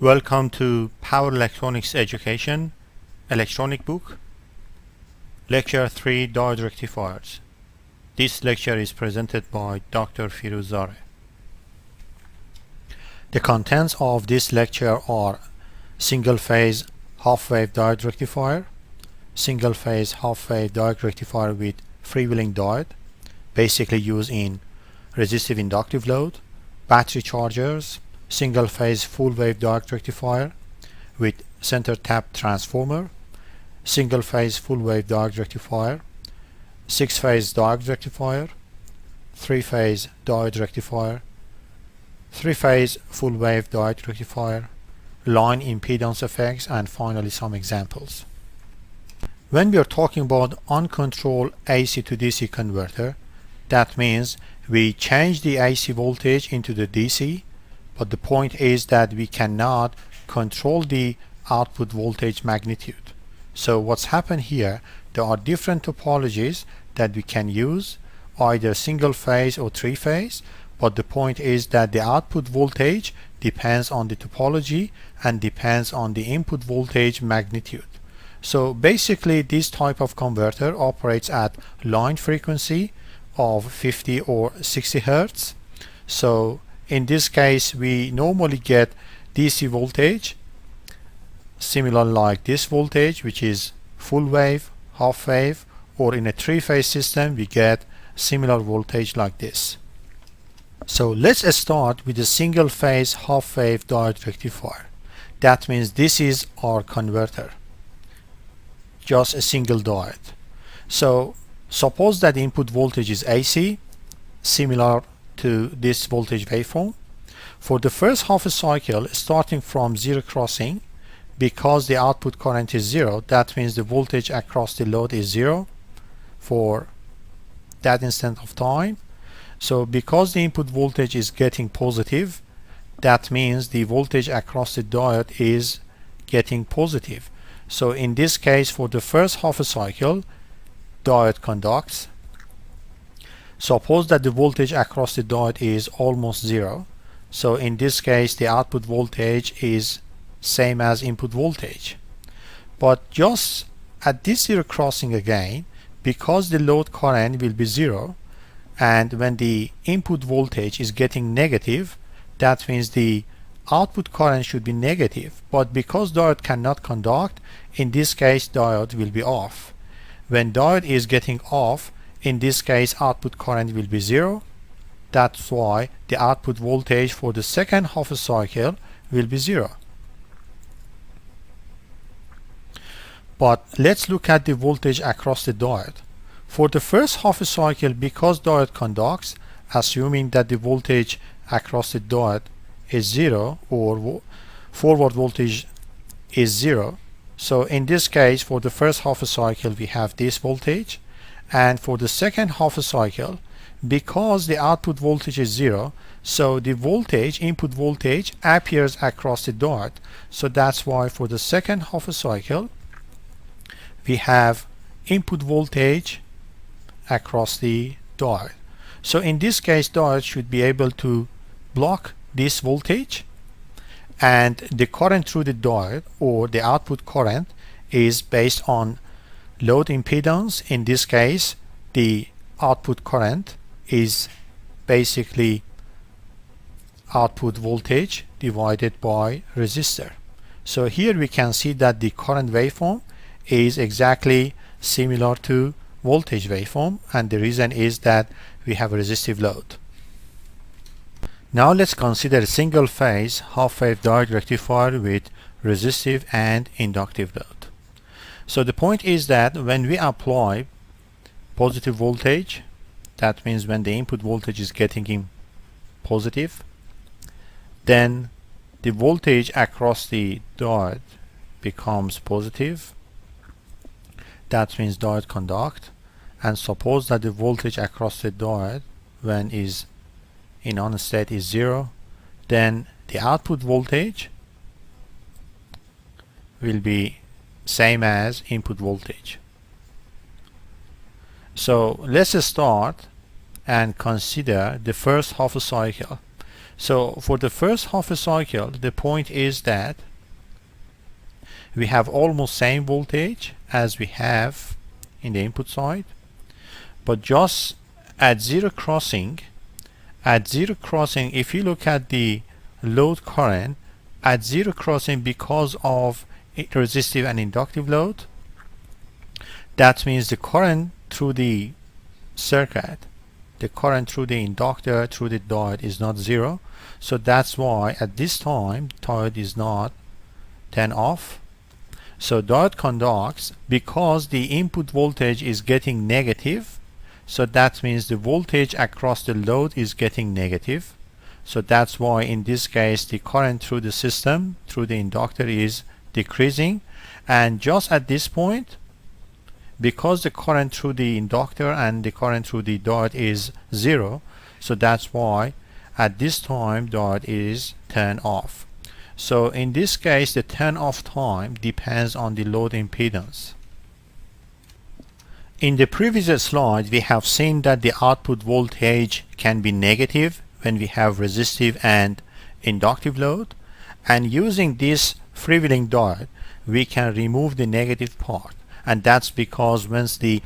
Welcome to Power Electronics Education, Electronic Book, Lecture 3, Diode Rectifiers. This lecture is presented by Dr. Firuz Zare. The contents of this lecture are single-phase half-wave diode rectifier, single-phase half-wave diode rectifier with freewheeling diode, basically used in resistive inductive load, battery chargers, single-phase full-wave diode rectifier with center tap transformer, single-phase full-wave diode rectifier, six-phase diode rectifier, three-phase diode rectifier, three-phase full-wave diode rectifier, line impedance effects, and finally some examples. When we are talking about uncontrolled AC to DC converter, that means we change the AC voltage into the DC, but the point is that we cannot control the output voltage magnitude. So what's happened here, there are different topologies that we can use, either single phase or three phase, but the point is that the output voltage depends on the topology and depends on the input voltage magnitude. So basically this type of converter operates at line frequency of 50 or 60 Hertz. So in this case we normally get DC voltage similar like this voltage, which is full wave, half wave, or in a three-phase system we get similar voltage like this. So let's start with the single phase half wave diode rectifier. That means this is our converter, just a single diode. So suppose that the input voltage is AC, similar to this voltage waveform. For the first half a cycle, starting from zero crossing, because the output current is zero, that means the voltage across the load is zero for that instant of time. So because the input voltage is getting positive, that means the voltage across the diode is getting positive. So in this case, for the first half a cycle, diode conducts. Suppose that the voltage across the diode is almost zero. So in this case the output voltage is same as input voltage. But just at this zero crossing again, because the load current will be zero, and when the input voltage is getting negative, that means the output current should be negative. But because diode cannot conduct, in this case diode will be off. When diode is getting off, in this case output current will be zero. That's why the output voltage for the second half a cycle will be zero. But let's look at the voltage across the diode. For the first half a cycle, because diode conducts, assuming that the voltage across the diode is zero, or forward voltage is zero, so in this case for the first half a cycle we have this voltage, and for the second half a cycle, because the output voltage is zero, so the voltage, input voltage, appears across the diode. So that's why for the second half a cycle we have input voltage across the diode. So in this case diode should be able to block this voltage, and the current through the diode, or the output current, is based on load impedance. In this case the output current is basically output voltage divided by resistor. So here we can see that the current waveform is exactly similar to voltage waveform, and the reason is that we have a resistive load. Now let's consider a single phase half wave diode rectifier with resistive and inductive load. So the point is that when we apply positive voltage, that means when the input voltage is getting in positive, then the voltage across the diode becomes positive. That means diode conduct. And suppose that the voltage across the diode when is in on state is zero, then the output voltage will be same as input voltage. So let's start and consider the first half a cycle. So for the first half a cycle, the point is that we have almost same voltage as we have in the input side, but just at zero crossing, if you look at the load current at zero crossing, because of resistive and inductive load, that means the current through the circuit, the current through the inductor, through the diode is not zero. So that's why at this time diode is not turned off. So diode conducts because the input voltage is getting negative. So that means the voltage across the load is getting negative. So that's why in this case the current through the system, through the inductor, is decreasing. And just at this point, because the current through the inductor and the current through the diode is zero, so that's why at this time diode is turned off. So in this case the turn off time depends on the load impedance. In the previous slide we have seen that the output voltage can be negative when we have resistive and inductive load, and using this freewheeling diode we can remove the negative part. And that's because once the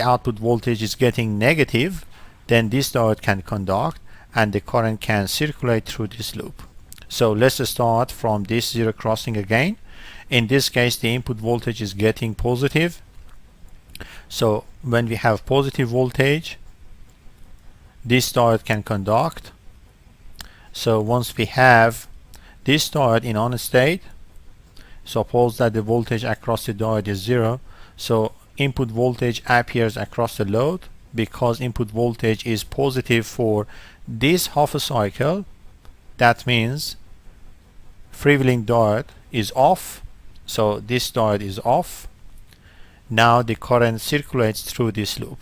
output voltage is getting negative, then this diode can conduct and the current can circulate through this loop. So let's start from this zero crossing again. In this case the input voltage is getting positive. So when we have positive voltage, this diode can conduct. So once we have this diode in on state, suppose that the voltage across the diode is zero, so input voltage appears across the load. Because input voltage is positive for this half a cycle, that means freewheeling diode is off. So this diode is off. Now the current circulates through this loop.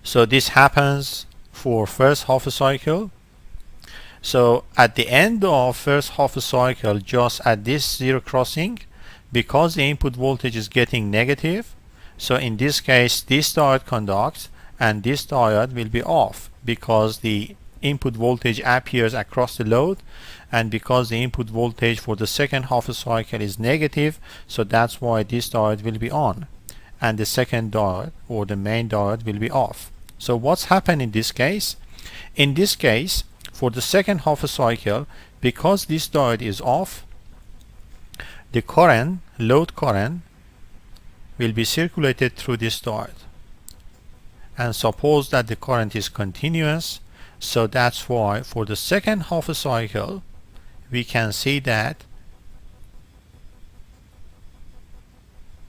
So this happens for first half a cycle. So at the end of first half a cycle, just at this zero crossing, because the input voltage is getting negative, so in this case this diode conducts and this diode will be off because the input voltage appears across the load, and because the input voltage for the second half a cycle is negative, so that's why this diode will be on and the second diode or the main diode will be off. So what's happened in this case? In this case, for the second half a cycle, because this diode is off, the current, load current, will be circulated through this diode. And suppose that the current is continuous, so that's why for the second half a cycle we can see that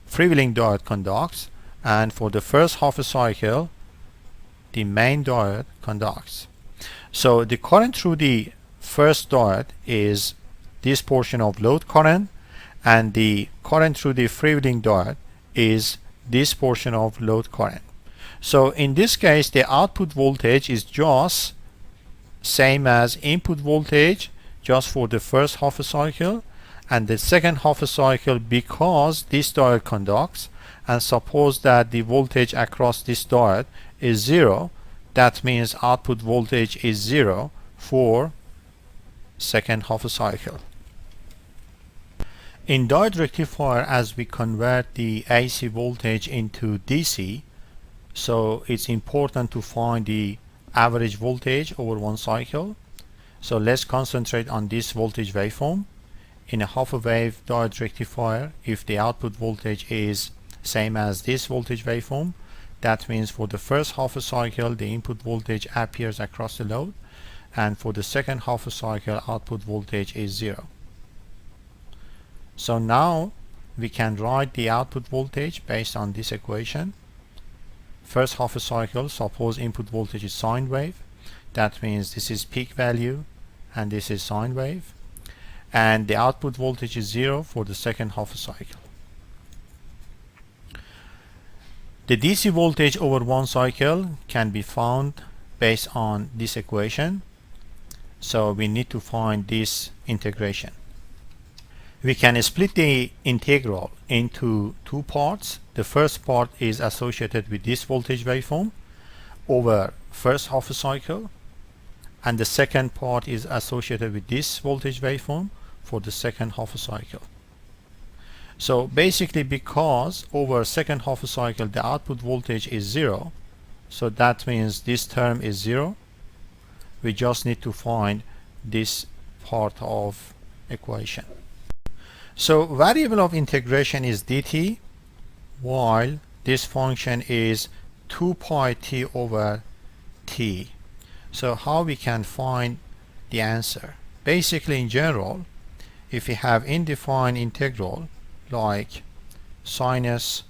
freewheeling diode conducts, and for the first half a cycle the main diode conducts. So the current through the first diode is this portion of load current, and the current through the freewheeling diode is this portion of load current. So in this case the output voltage is just same as input voltage just for the first half a cycle, and the second half a cycle, because this diode conducts, and suppose that the voltage across this diode is zero, that means output voltage is zero for second half a cycle. In diode rectifier, as we convert the AC voltage into DC, so it's important to find the average voltage over one cycle. So let's concentrate on this voltage waveform. In a half a wave diode rectifier, if the output voltage is same as this voltage waveform, that means for the first half a cycle the input voltage appears across the load, and for the second half a cycle output voltage is zero. So now we can write the output voltage based on this equation. First half a cycle, suppose input voltage is sine wave, that means this is peak value and this is sine wave, and the output voltage is zero for the second half a cycle. The DC voltage over one cycle can be found based on this equation, so we need to find this integration. We can split the integral into two parts. The first part is associated with this voltage waveform over first half a cycle, and the second part is associated with this voltage waveform for the second half a cycle. So basically, because over second half a cycle the output voltage is 0, so that means this term is 0. We just need to find this part of equation. So variable of integration is dt, while this function is 2 pi t over t. So how we can find the answer? Basically, in general, if we have indefined integral like sinus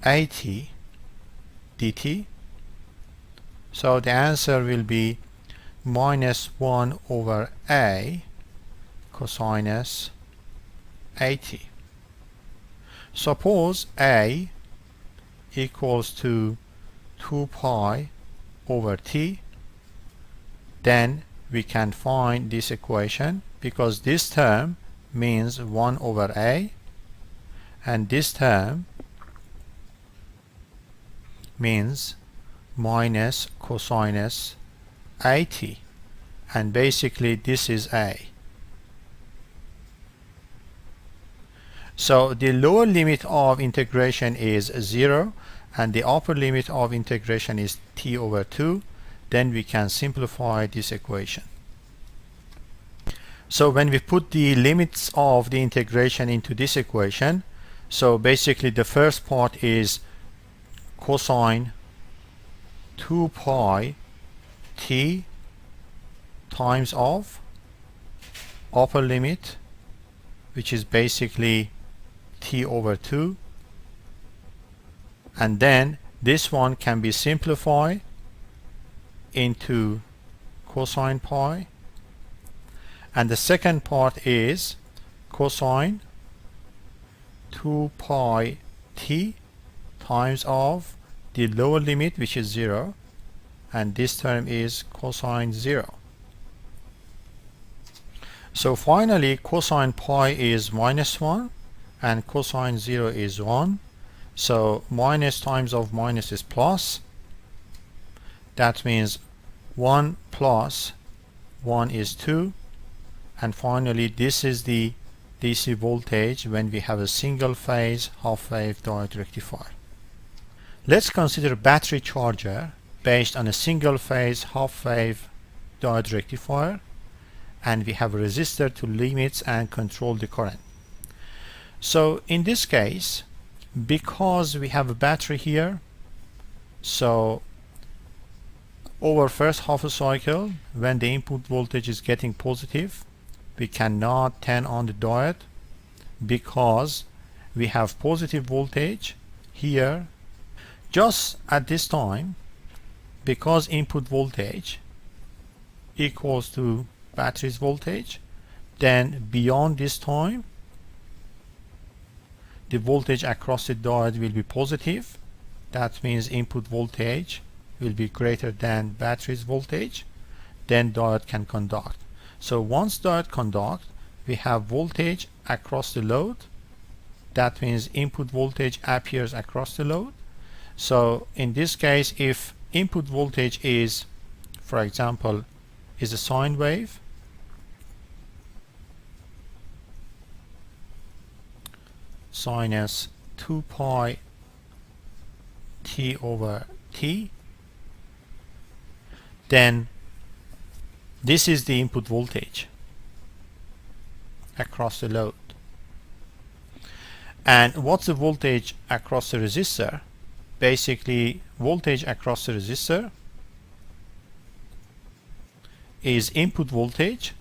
at dt, so the answer will be minus 1 over a cosinus at. Suppose a equals to 2 pi over t, then we can find this equation, because this term means 1 over a and this term means minus cosinus at, and basically this is a. So the lower limit of integration is 0 and the upper limit of integration is t over 2. Then we can simplify this equation. So when we put the limits of the integration into this equation, so basically the first part is cosine 2 pi t times of upper limit, which is basically t over 2, and then this one can be simplified into cosine pi, and the second part is cosine 2 pi t times of the lower limit, which is 0, and this term is cosine 0. So finally cosine pi is minus 1 and cosine 0 is 1. So minus times of minus is plus. That means 1 plus 1 is 2. And finally this is the DC voltage when we have a single phase half wave diode rectifier. Let's consider battery charger based on a single phase half wave diode rectifier, and we have a resistor to limit and control the current. So in this case, because we have a battery here, so over first half a cycle, when the input voltage is getting positive, we cannot turn on the diode because we have positive voltage here. Just at this time, because input voltage equals to battery's voltage, then beyond this time the voltage across the diode will be positive. That means input voltage will be greater than battery's voltage, then diode can conduct. So once diode conduct, we have voltage across the load. That means input voltage appears across the load. So in this case, if input voltage is, for example, is a sine wave, sinus 2 pi t over t, then this is the input voltage across the load. And what's the voltage across the resistor? Basically, voltage across the resistor is input voltage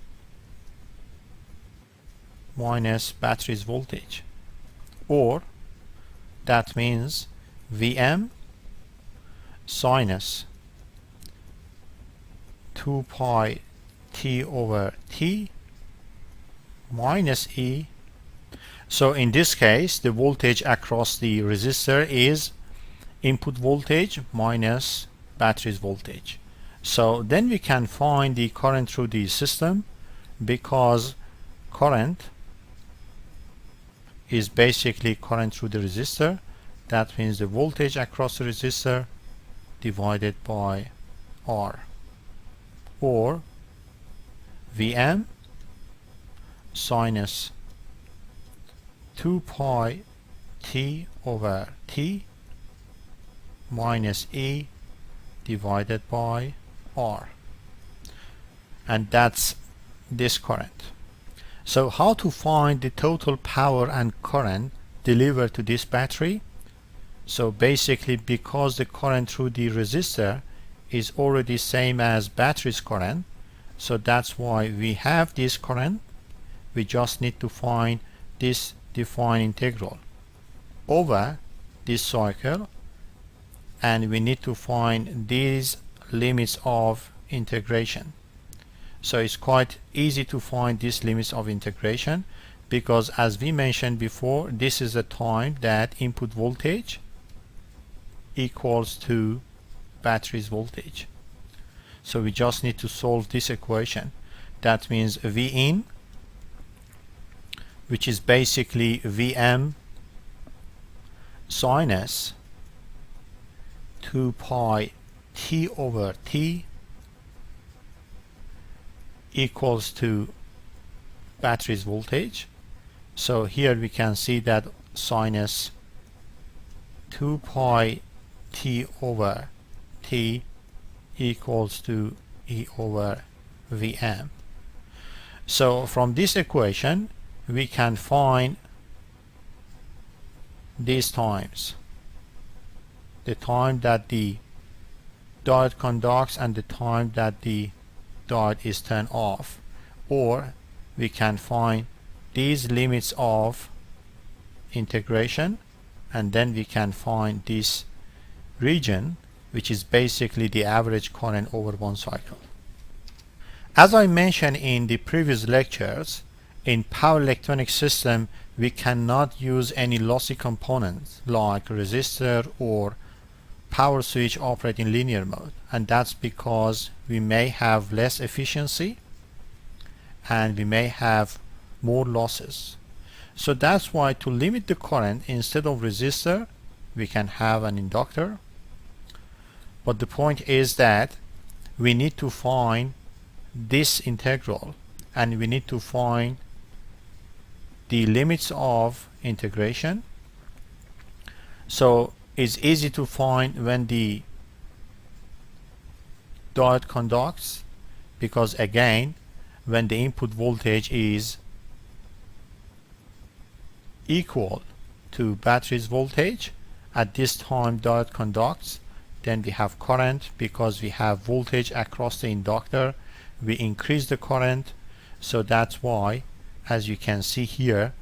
minus battery's voltage, or that means Vm sinus 2 pi t over t minus E. So in this case, the voltage across the resistor is input voltage minus battery's voltage. So then we can find the current through the system, because current is basically current through the resistor. That means the voltage across the resistor divided by R, or Vm sinus 2 pi T over T minus E divided by R, and that's this current. So how to find the total power and current delivered to this battery? So basically, because the current through the resistor is already same as battery's current, so that's why we have this current. We just need to find this defined integral over this cycle, and we need to find these limits of integration. So it's quite easy to find these limits of integration, because as we mentioned before, this is the time that input voltage equals to battery's voltage. So we just need to solve this equation. That means V in, which is basically Vm sinus 2 pi T over T equals to battery's voltage. So here we can see that sinus 2 pi T over T equals to E over Vm. So from this equation we can find these times: the time that the diode conducts and the time that the diode is turned off, or we can find these limits of integration, and then we can find this region, which is basically the average current over one cycle. As I mentioned in the previous lectures, in power electronic system we cannot use any lossy components like resistor or power switch operate in linear mode, and that's because we may have less efficiency and we may have more losses. So that's why, to limit the current, instead of resistor we can have an inductor. But the point is that we need to find this integral, and we need to find the limits of integration. So it's easy to find when the diode conducts, because again, when the input voltage is equal to battery's voltage, at this time diode conducts, then we have current. Because we have voltage across the inductor, we increase the current. So that's why, as you can see here,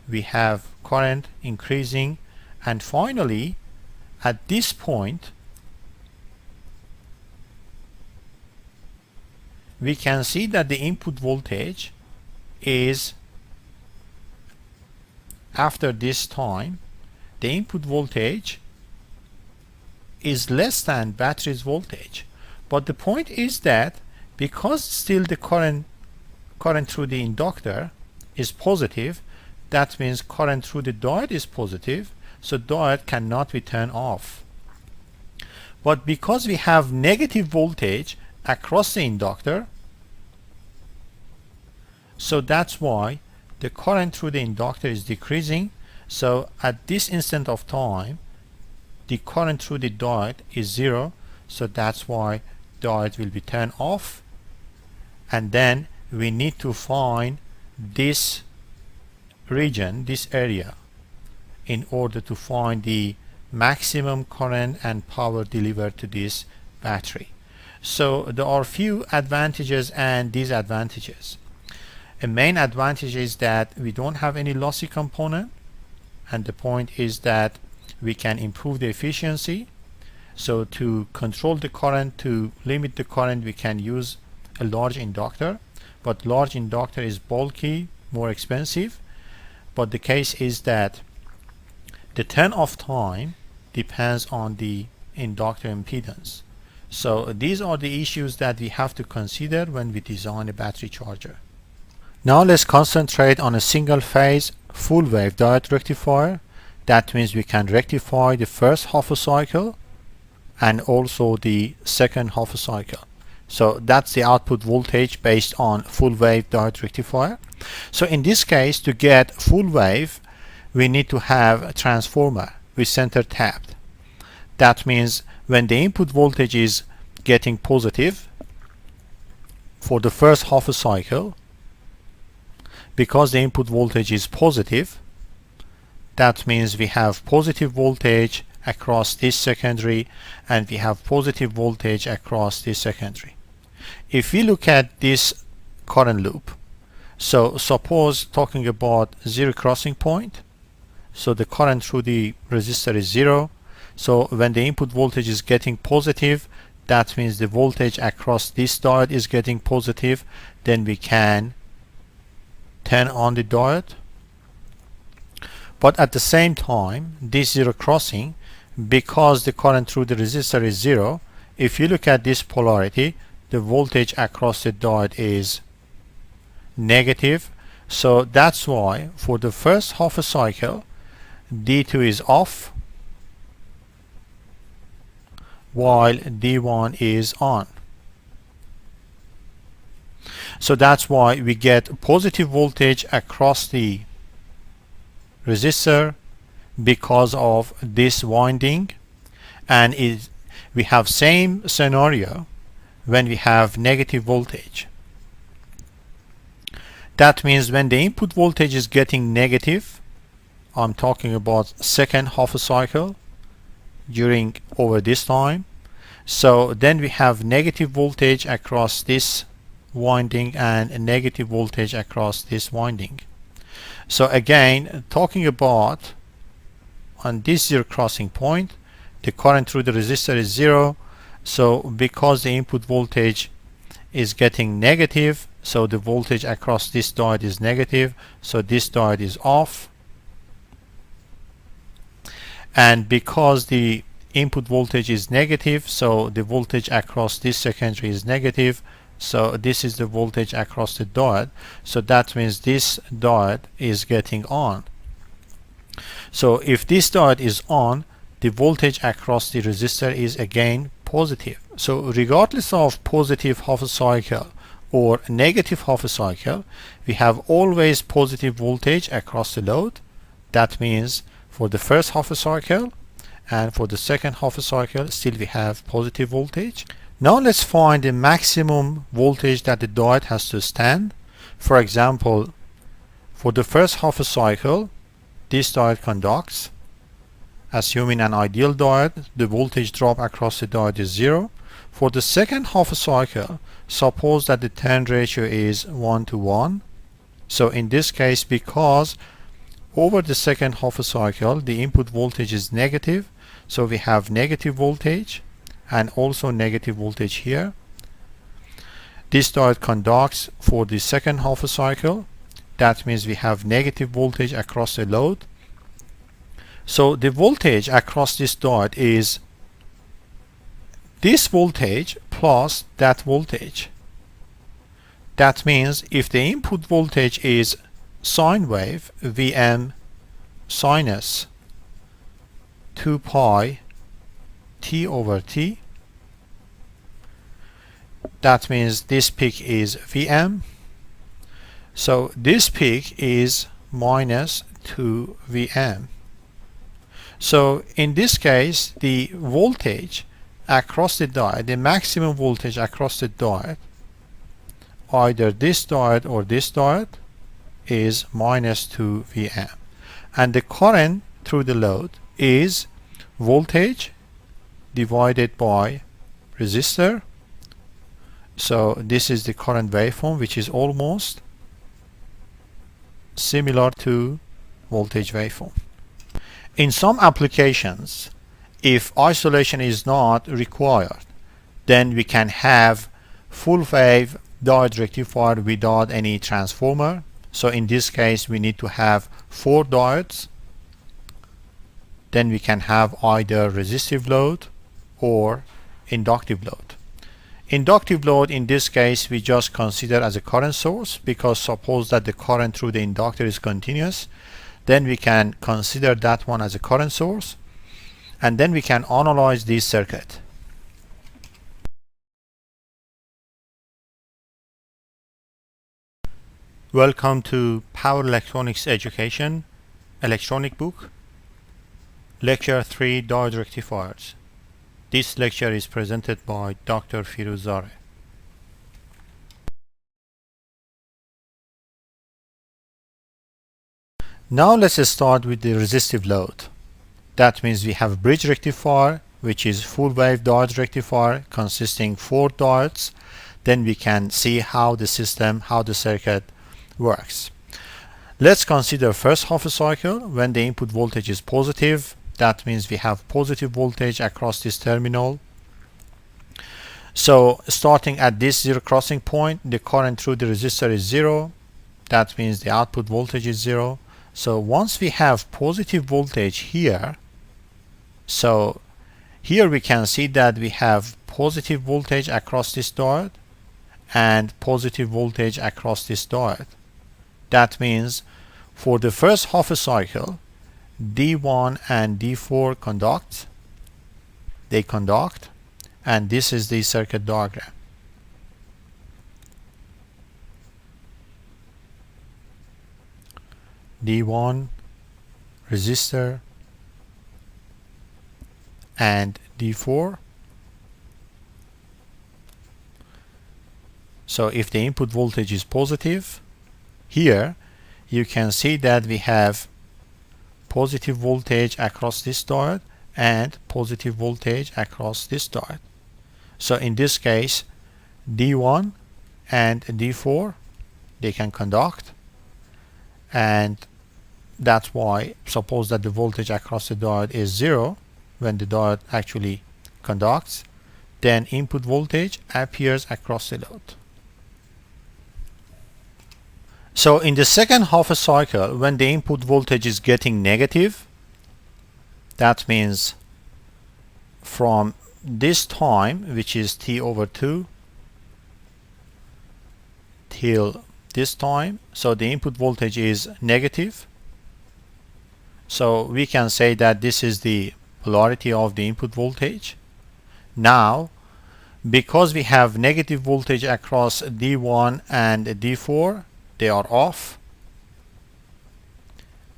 we have current increasing, and finally at this point we can see that the input voltage is, after this time, the input voltage is less than battery's voltage. But the point is that because still the current through the inductor is positive, that means current through the diode is positive, so diode cannot be turned off. But because we have negative voltage across the inductor, so that's why the current through the inductor is decreasing. So at this instant of time the current through the diode is 0, so that's why diode will be turned off. And then we need to find this region, this area, in order to find the maximum current and power delivered to this battery. So there are few advantages and disadvantages. A main advantage is that we don't have any lossy component, and the point is that we can improve the efficiency. So to control the current, to limit the current, we can use a large inductor, but large inductor is bulky, more expensive. But the case is that the turn off time depends on the inductor impedance. So these are the issues that we have to consider when we design a battery charger. Now let's concentrate on a single phase full wave diode rectifier. That means we can rectify the first half a cycle and also the second half cycle. So that's the output voltage based on full wave diode rectifier. So in this case, to get full wave, we need to have a transformer with center tapped. That means when the input voltage is getting positive for the first half a cycle, because the input voltage is positive, that means we have positive voltage across this secondary and we have positive voltage across this secondary. If we look at this current loop, so suppose talking about zero crossing point, so the current through the resistor is 0. So when the input voltage is getting positive, that means the voltage across this diode is getting positive. Then we can turn on the diode. But at the same time, this zero crossing, because the current through the resistor is 0, if you look at this polarity, the voltage across the diode is negative. So that's why for the first half a cycle, D2 is off while D1 is on. So that's why we get positive voltage across the resistor because of this winding, and we have same scenario when we have negative voltage. That means when the input voltage is getting negative, I'm talking about second half a cycle during over this time, so then we have negative voltage across this winding and a negative voltage across this winding. So again, talking about on this zero crossing point, the current through the resistor is 0. So because the input voltage is getting negative, so the voltage across this diode is negative, so this diode is off. And because the input voltage is negative, so the voltage across this secondary is negative, so this is the voltage across the diode, so that means this diode is getting on. So if this diode is on, the voltage across the resistor is again positive. So regardless of positive half a cycle or negative half a cycle, we have always positive voltage across the load. That means for the first half a cycle and for the second half a cycle, still we have positive voltage. Now let's find the maximum voltage that the diode has to stand. For example, for the first half a cycle, this diode conducts. Assuming an ideal diode, the voltage drop across the diode is 0. For the second half a cycle, suppose that the turn ratio is 1:1. So in this case, because over the second half a cycle, the input voltage is negative, so we have negative voltage and also negative voltage here. This diode conducts for the second half a cycle. That means we have negative voltage across the load. So the voltage across this diode is this voltage plus that voltage. That means if the input voltage is sine wave, Vm sinus 2 pi T over T, that means this peak is Vm. So this peak is minus 2 Vm. So in this case, the voltage across the diode, the maximum voltage across the diode, either this diode or this diode, is minus 2 Vm. And the current through the load is voltage divided by resistor. So this is the current waveform, which is almost similar to voltage waveform. In some applications, if isolation is not required, then we can have full wave diode rectifier without any transformer. So in this case, we need to have 4 diodes. Then we can have either resistive load or inductive load. Inductive load, in this case, we just consider as a current source, because suppose that the current through the inductor is continuous, then we can consider that one as a current source, and then we can analyze this circuit. Welcome to Power Electronics Education, Electronic Book, Lecture 3, Diode Rectifiers. This lecture is presented by Dr. Firuz Zare. Now let's start with the resistive load. That means we have bridge rectifier, which is full wave diode rectifier consisting 4 diodes. Then we can see how the circuit works. Let's consider first half a cycle when the input voltage is positive. That means we have positive voltage across this terminal. So starting at this zero crossing point, the current through the resistor is 0. That means the output voltage is 0. So once we have positive voltage here, so here we can see that we have positive voltage across this diode and positive voltage across this diode. That means for the first half a cycle, D1 and D4 conduct. They conduct, and this is the circuit diagram. D1 resistor and D4. So if the input voltage is positive, here you can see that we have positive voltage across this diode and positive voltage across this diode. So in this case, D1 and D4, they can conduct, and that's why suppose that the voltage across the diode is 0 when the diode actually conducts, then input voltage appears across the load. So in the second half a cycle, when the input voltage is getting negative, that means from this time, which is T/2, till this time, so the input voltage is negative. So we can say that this is the polarity of the input voltage. Now, because we have negative voltage across D1 and D4, they are off.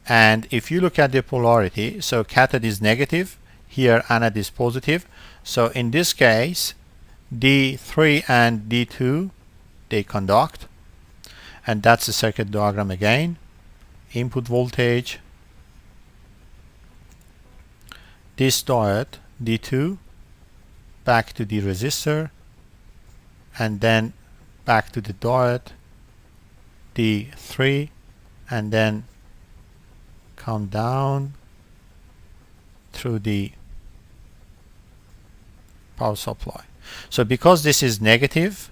And if you look at the polarity, so cathode is negative, here anode is positive. So in this case, D3 and D2, they conduct. And that's the circuit diagram again. Input voltage, this diode, D2, back to the resistor, and then back to the diode, D3, and then come down through the power supply. So because this is negative,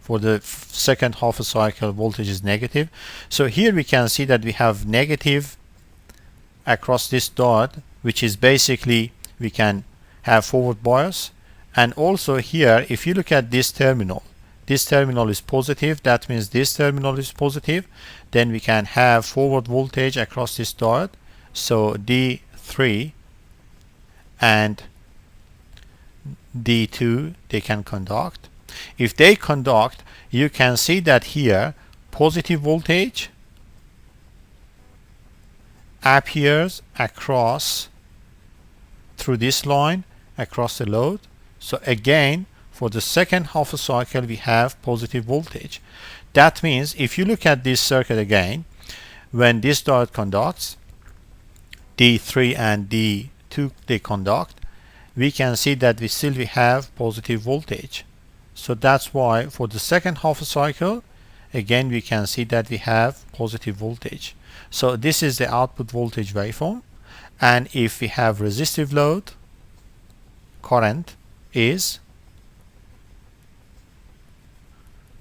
for the second half a cycle voltage is negative, so here we can see that we have negative across this diode, which is basically we can have forward bias. And also here, if you look at this terminal is positive, that means this terminal is positive, then we can have forward voltage across this diode. So D3 and D2, they can conduct. If they conduct, you can see that here positive voltage appears across through this line across the load. So again, for the second half a cycle, we have positive voltage. That means if you look at this circuit again, when this diode conducts, D3 and D2, they conduct, we can see that we have positive voltage. So that's why for the second half a cycle, again we can see that we have positive voltage. So this is the output voltage waveform. And if we have resistive load, current is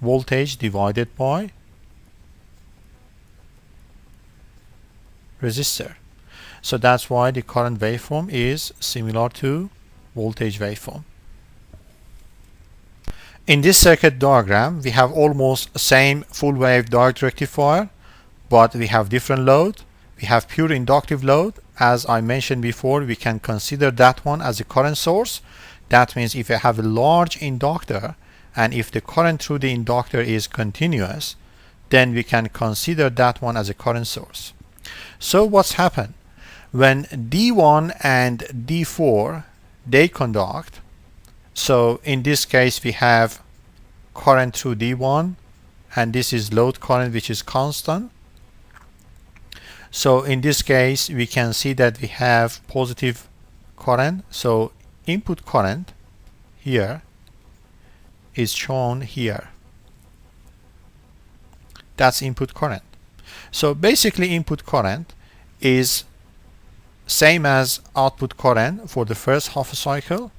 voltage divided by resistor. So that's why the current waveform is similar to voltage waveform. In this circuit diagram, we have almost same full wave diode rectifier, but we have different load. We have pure inductive load. As I mentioned before, we can consider that one as a current source. That means if you have a large inductor, and if the current through the inductor is continuous, then we can consider that one as a current source. So what's happened? When D1 and D4 they conduct, so in this case we have current through D1 and this is load current which is constant. So in this case we can see that we have positive current. So input current here is shown here. That's input current. So basically input current is same as output current for the first half a cycle,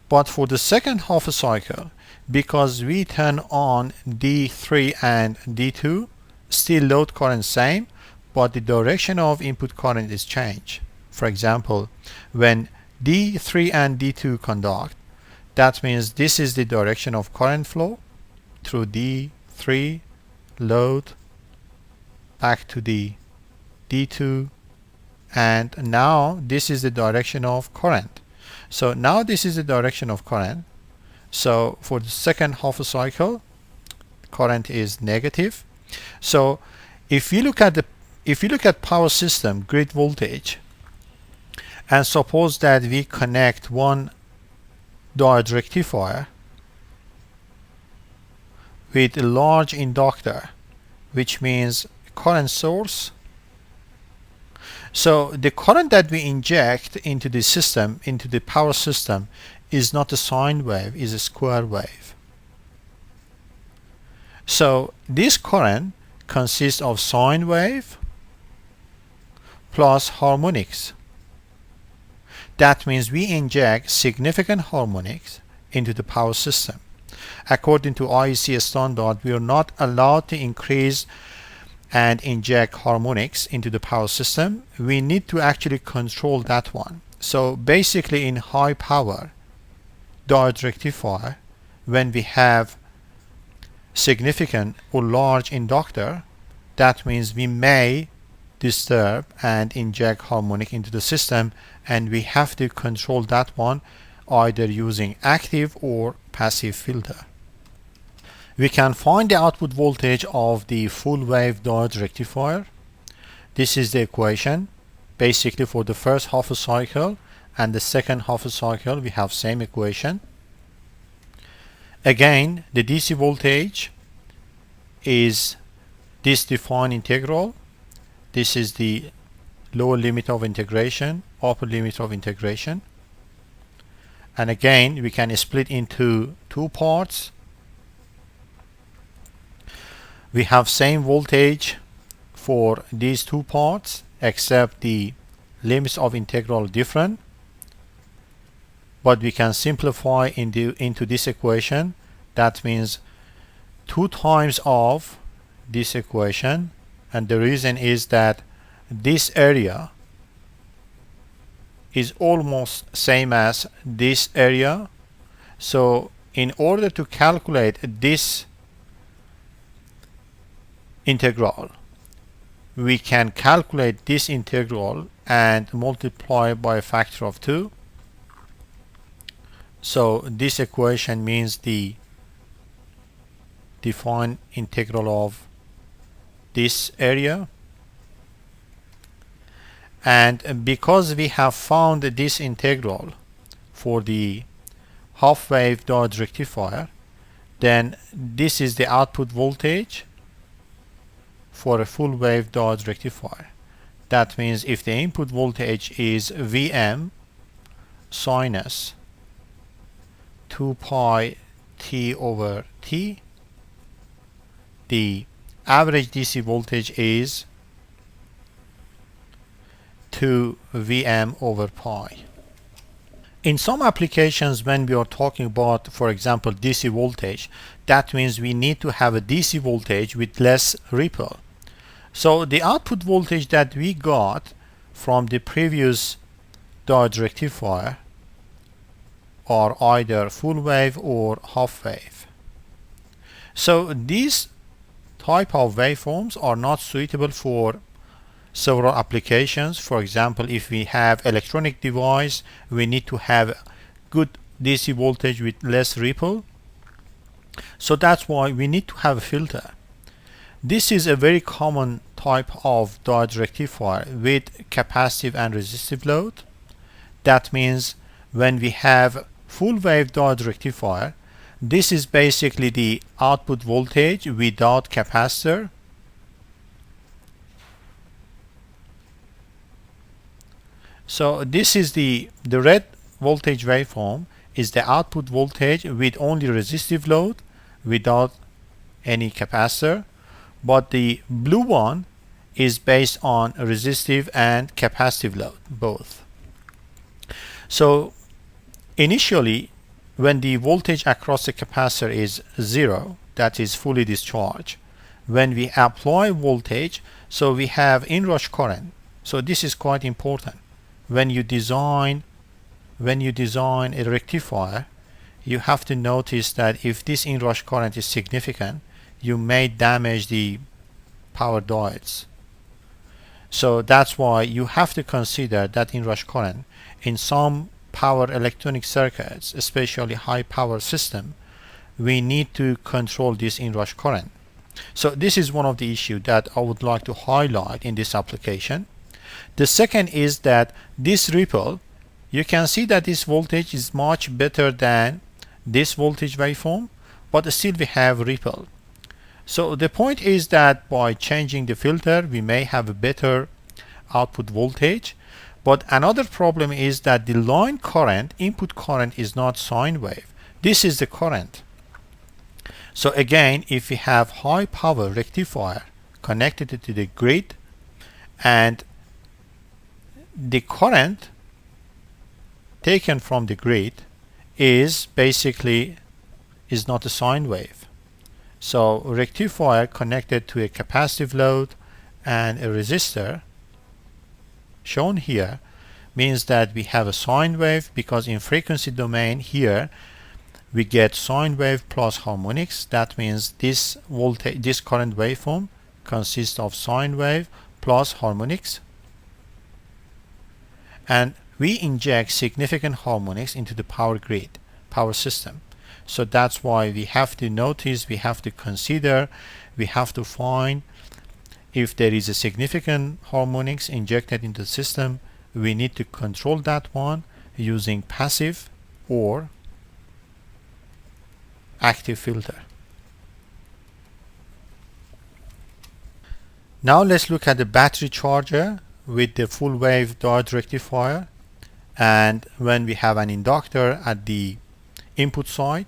but for the second half a cycle, because we turn on D3 and D2, still load current same, but the direction of input current is changed. For example, when D3 and D2 conduct, that means this is the direction of current flow through D3 load back to the D2, and now this is the direction of current. So now this is the direction of current. So for the second half a cycle, current is negative. So if you look at power system grid voltage, and suppose that we connect one diode rectifier with a large inductor, which means current source. So the current that we inject into the system, into the power system, is not a sine wave, is a square wave. So this current consists of sine wave plus harmonics. That means we inject significant harmonics into the power system. According to IEC standard, we are not allowed to increase and inject harmonics into the power system. We need to actually control that one. So basically in high power diode rectifier, when we have significant or large inductor, that means we may disturb and inject harmonic into the system, and we have to control that one either using active or passive filter. We can find the output voltage of the full wave diode rectifier. This is the equation. Basically for the first half a cycle and the second half a cycle we have same equation. Again, the DC voltage is this defined integral. This is the lower limit of integration, upper limit of integration. And again, we can split into two parts. We have same voltage for these two parts, except the limits of integral different. But we can simplify into this equation. That means 2 times of this equation, and the reason is that this area is almost same as this area. So in order to calculate this integral, we can calculate this integral and multiply by a factor of 2. So this equation means the defined integral of this area. And because we have found this integral for the half wave diode rectifier, then this is the output voltage for a full wave diode rectifier. That means if the input voltage is Vm sinus 2 pi T over T, the average DC voltage is 2 Vm over pi. In some applications, when we are talking about, for example, DC voltage, that means we need to have a DC voltage with less ripple. So the output voltage that we got from the previous diode rectifier are either full wave or half wave. So these type of waveforms are not suitable for several applications. For example, if we have electronic device, we need to have good DC voltage with less ripple. So that's why we need to have a filter. This is a very common type of diode rectifier with capacitive and resistive load. That means when we have full wave diode rectifier, this is basically the output voltage without capacitor. So this is the red voltage waveform is the output voltage with only resistive load without any capacitor, but the blue one is based on resistive and capacitive load both. So initially when the voltage across the capacitor is 0, that is fully discharged, when we apply voltage, so we have inrush current. So this is quite important. When you design a rectifier, you have to notice that if this inrush current is significant, you may damage the power diodes. So that's why you have to consider that inrush current. In some power electronic circuits, especially high power system, we need to control this inrush current. So this is one of the issues that I would like to highlight in this application. The second is that this ripple, you can see that this voltage is much better than this voltage waveform, but still we have ripple. So the point is that by changing the filter, we may have a better output voltage. But another problem is that the line current, input current, is not sine wave. This is the current. So again, if we have high power rectifier connected to the grid, and the current taken from the grid is basically not a sine wave. So rectifier connected to a capacitive load and a resistor shown here means that we have a sine wave, because in frequency domain here we get sine wave plus harmonics. That means this current waveform consists of sine wave plus harmonics, and we inject significant harmonics into the power grid, power system. So that's why we have to notice, we have to consider, we have to find if there is a significant harmonics injected into the system. We need to control that one using passive or active filter. Now let's look at the battery charger with the full wave diode rectifier, and when we have an inductor at the input side,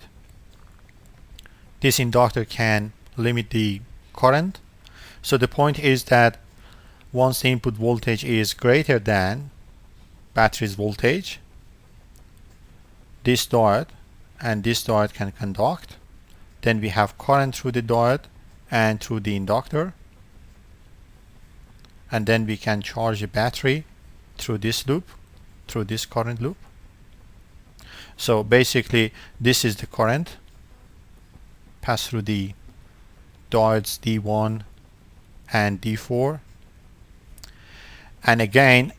this inductor can limit the current. So the point is that once the input voltage is greater than battery's voltage, this diode and this diode can conduct. Then we have current through the diode and through the inductor, and then we can charge the battery through this loop, through this current loop. So basically this is the current pass through the diodes D1 and D4, and again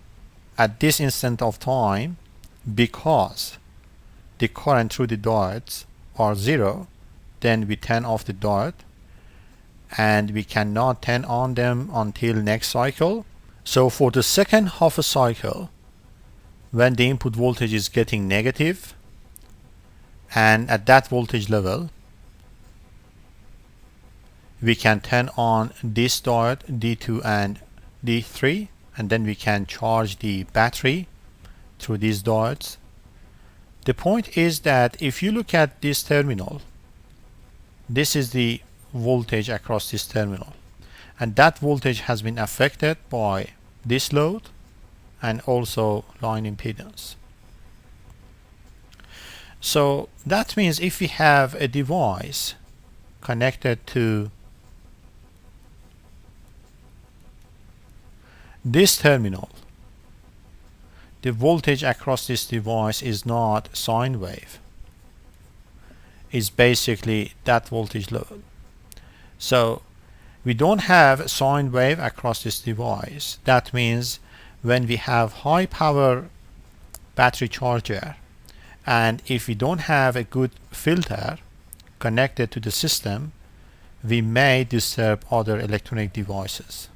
at this instant of time, because the current through the diodes are 0, then we turn off the diode, and we cannot turn on them until next cycle. So for the second half a cycle, when the input voltage is getting negative, and at that voltage level we can turn on this diode D2 and D3, and then we can charge the battery through these diodes. The point is that if you look at this terminal, this is the voltage across this terminal, and that voltage has been affected by this load and also line impedance. So that means if we have a device connected to this terminal, the voltage across this device is not sine wave, it's basically that voltage level. So we don't have sine wave across this device. That means when we have high power battery charger, and if we don't have a good filter, connected to the system, we may disturb other electronic devices.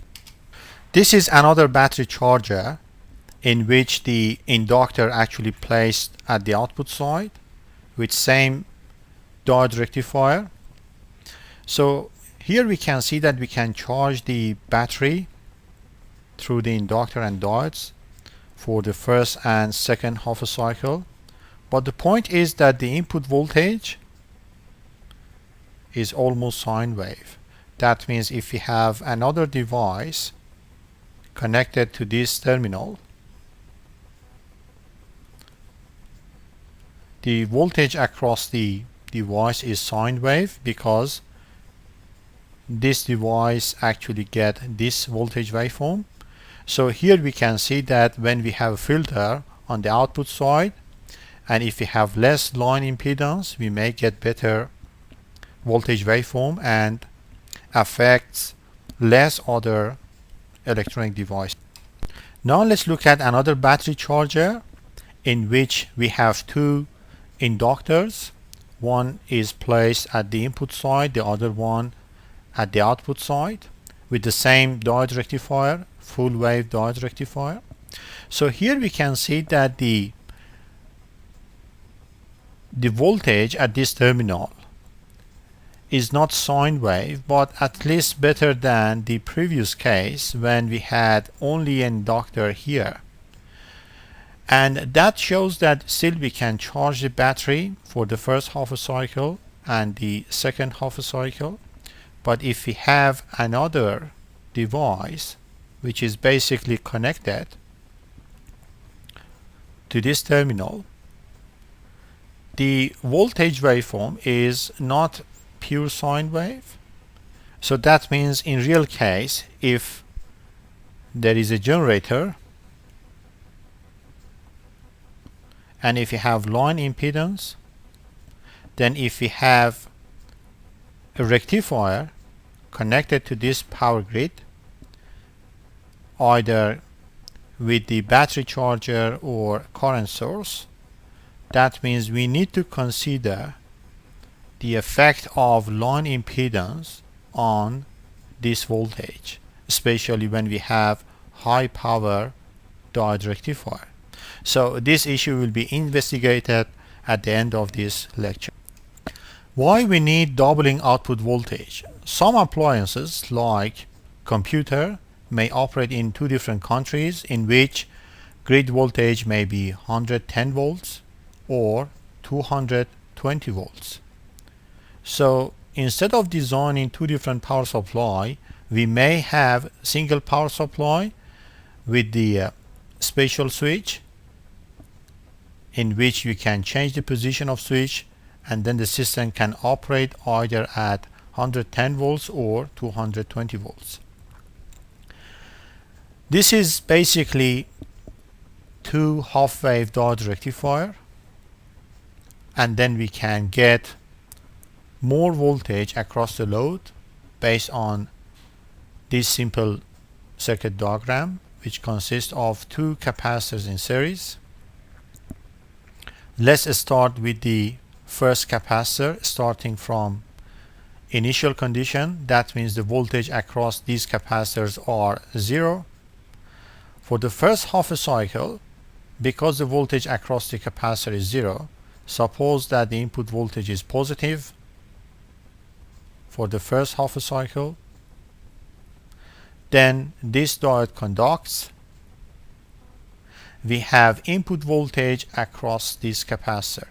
This is another battery charger in which the inductor actually placed at the output side with same diode rectifier. So here we can see that we can charge the battery through the inductor and diodes for the first and second half a cycle. But the point is that the input voltage is almost sine wave. That means if we have another device connected to this terminal, the voltage across the device is sine wave because this device actually get this voltage waveform. So here we can see that when we have a filter on the output side, and if we have less line impedance, we may get better voltage waveform and affects less other electronic device. Now let's look at another battery charger in which we have two inductors. One is placed at the input side, the other one at the output side with the same diode rectifier, full wave diode rectifier. So here we can see that the voltage at this terminal is not sine wave, but at least better than the previous case when we had only an inductor here. And that shows that still we can charge the battery for the first half a cycle and the second half a cycle. But if we have another device which is basically connected to this terminal, the voltage waveform is not pure sine wave. So that means in real case, if there is a generator and if you have line impedance, then if we have a rectifier connected to this power grid, either with the battery charger or current source, that means we need to consider the effect of line impedance on this voltage, especially when we have high power diode rectifier. So this issue will be investigated at the end of this lecture. Why we need doubling output voltage? Some appliances like computer may operate in two different countries in which grid voltage may be 110 volts or 220 volts. So instead of designing two different power supply, we may have single power supply with the special switch in which you can change the position of switch, and then the system can operate either at 110 volts or 220 volts. This is basically two half-wave diode rectifier, and then we can get more voltage across the load based on this simple circuit diagram, which consists of two capacitors in series. Let's start with the first capacitor, starting from initial condition. That means the voltage across these capacitors are 0. For the first half a cycle, because the voltage across the capacitor is 0, suppose that the input voltage is positive for the first half a cycle, then this diode conducts. We have input voltage across this capacitor.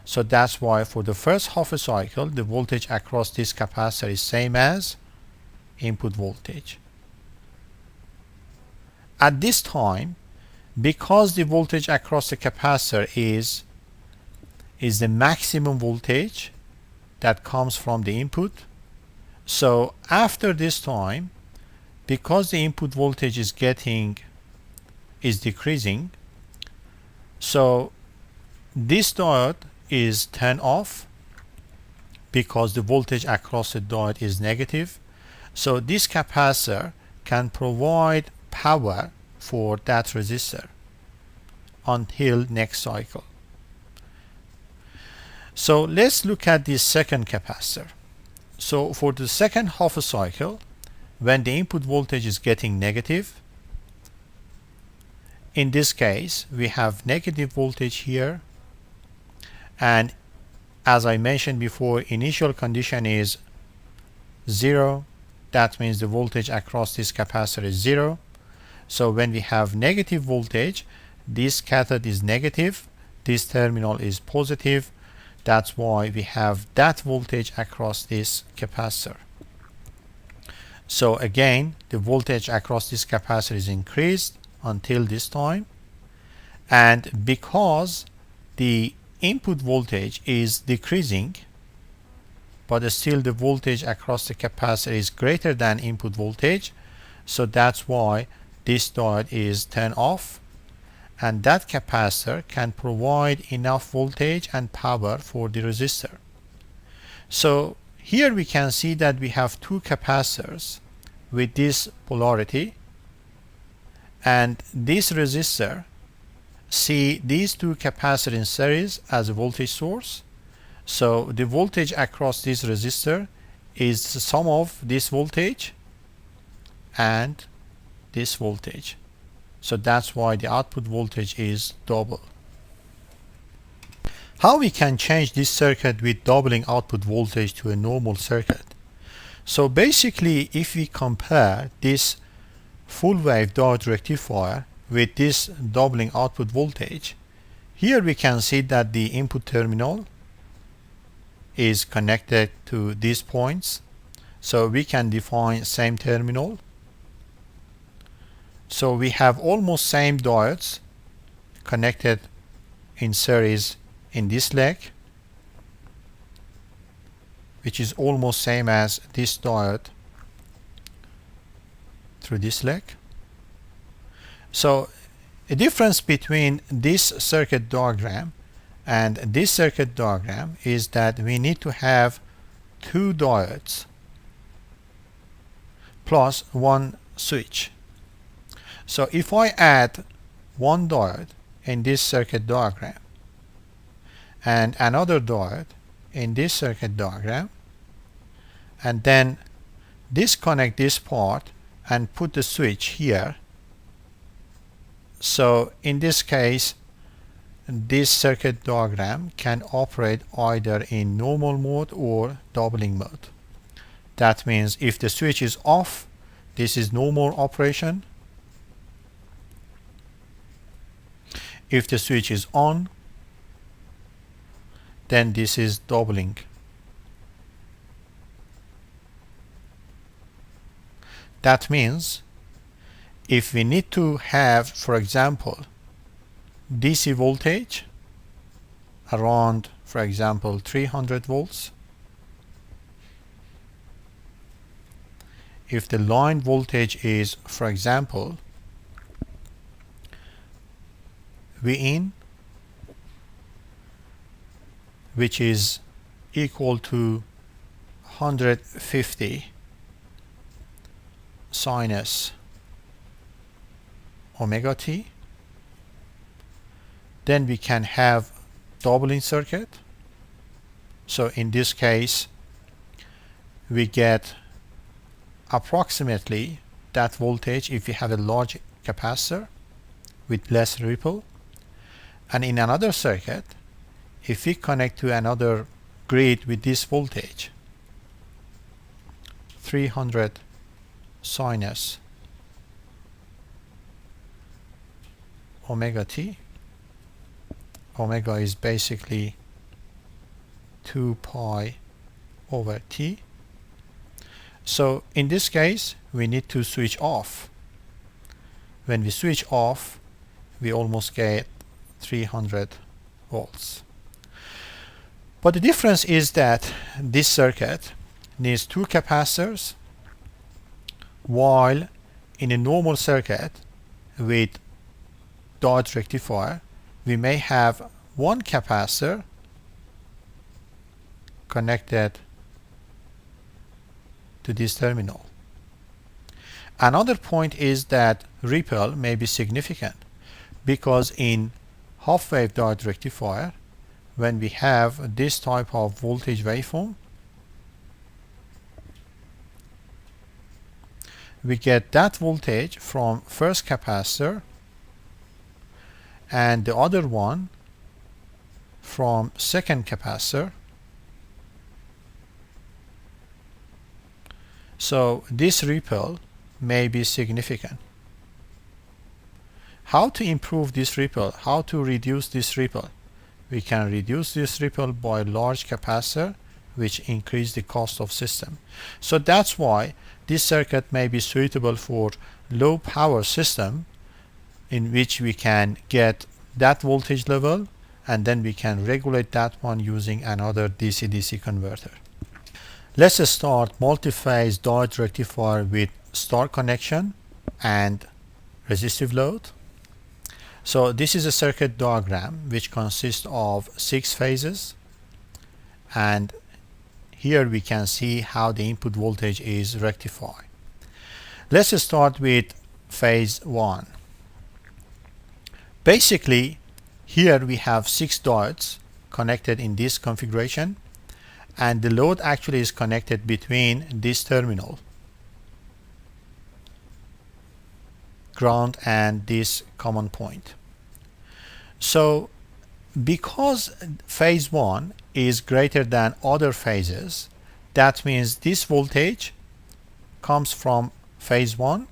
So that's why for the first half a cycle, the voltage across this capacitor is same as input voltage. At this time, because the voltage across the capacitor is the maximum voltage that comes from the input, so after this time, because the input voltage is decreasing, so this diode is turned off because the voltage across the diode is negative. So this capacitor can provide power for that resistor until next cycle. So let's look at the second capacitor. So for the second half a cycle, when the input voltage is getting negative, in this case we have negative voltage here, and as I mentioned before, initial condition is 0. That means the voltage across this capacitor is 0. So when we have negative voltage, this cathode is negative, this terminal is positive. That's why we have that voltage across this capacitor. So again, the voltage across this capacitor is increased until this time, and because the input voltage is decreasing, but still the voltage across the capacitor is greater than input voltage, so that's why this diode is turned off, and that capacitor can provide enough voltage and power for the resistor. So here we can see that we have two capacitors with this polarity, and this resistor see these two capacitors in series as a voltage source. So the voltage across this resistor is the sum of this voltage and this voltage. So that's why the output voltage is double. How we can change this circuit with doubling output voltage to a normal circuit? So basically, if we compare this full wave diode rectifier with this doubling output voltage, here we can see that the input terminal is connected to these points, so we can define same terminal. So we have almost same diodes connected in series in this leg, which is almost same as this diode through this leg. So a difference between this circuit diagram and this circuit diagram is that we need to have two diodes plus one switch. So if I add one diode in this circuit diagram and another diode in this circuit diagram, and then disconnect this part and put the switch here, so in this case this circuit diagram can operate either in normal mode or doubling mode. That means if the switch is off, this is normal operation. If the switch is on, then this is doubling. That means if we need to have, for example, DC voltage around, for example, 300 volts, if the line voltage is, for example, Vin, which is equal to 150 sinus omega t, then we can have doubling circuit. So in this case we get approximately that voltage if we have a large capacitor with less ripple. And in another circuit, if we connect to another grid with this voltage, 300 sinus omega t, omega is basically 2 pi over t. So in this case we need to switch off. When we switch off, we almost get 300 volts. But the difference is that this circuit needs two capacitors, while in a normal circuit with Diode rectifier we may have one capacitor connected to this terminal. Another point is that ripple may be significant, because in half-wave diode rectifier when we have this type of voltage waveform, we get that voltage from first capacitor and the other one from second capacitor. So this ripple may be significant. How to improve this ripple? How to reduce this ripple? We can reduce this ripple by large capacitor, which increase the cost of system. So that's why this circuit may be suitable for low power system, in which we can get that voltage level and then we can regulate that one using another DC-DC converter. Let's start multi-phase diode rectifier with star connection and resistive load. So this is a circuit diagram which consists of 6 phases, and here we can see how the input voltage is rectified. Let's start with phase 1. Basically, here we have 6 diodes connected in this configuration, and the load actually is connected between this terminal, ground, and this common point. So because phase 1 is greater than other phases, that means this voltage comes from phase 1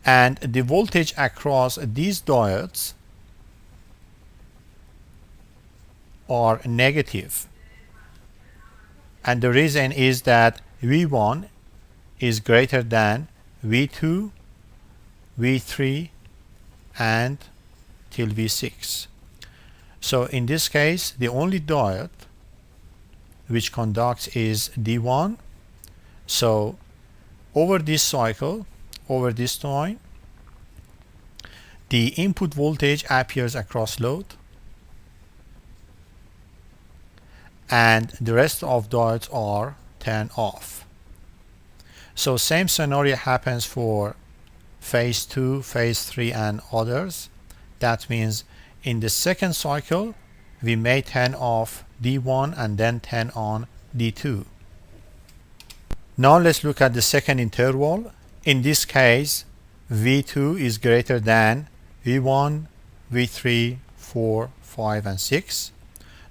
and the voltage across these diodes are negative. And the reason is that V1 is greater than V2, V3, and till V6. So in this case, the only diode which conducts is D1. So over this cycle, over this time, the input voltage appears across load, and the rest of diodes are turned off. So same scenario happens for phase 2, phase 3, and others. That means in the second cycle, we may turn off D1 and then turn on D2. Now let's look at the second interval. In this case, V2 is greater than V1, V3, 4, 5, and 6.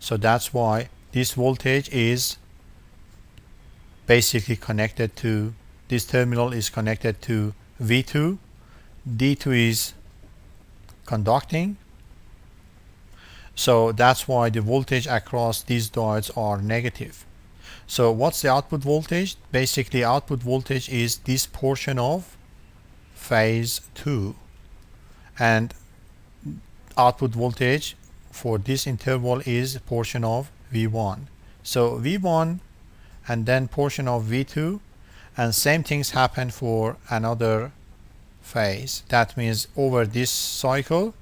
So that's why this voltage is basically connected to, this terminal is connected to V2. D2 is conducting. So that's why the voltage across these diodes are negative. So what's the output voltage? Basically, output voltage is this portion of phase 2, and output voltage for this interval is a portion of V1. So V1 and then portion of V2, and same things happen for another phase. That means over this cycle,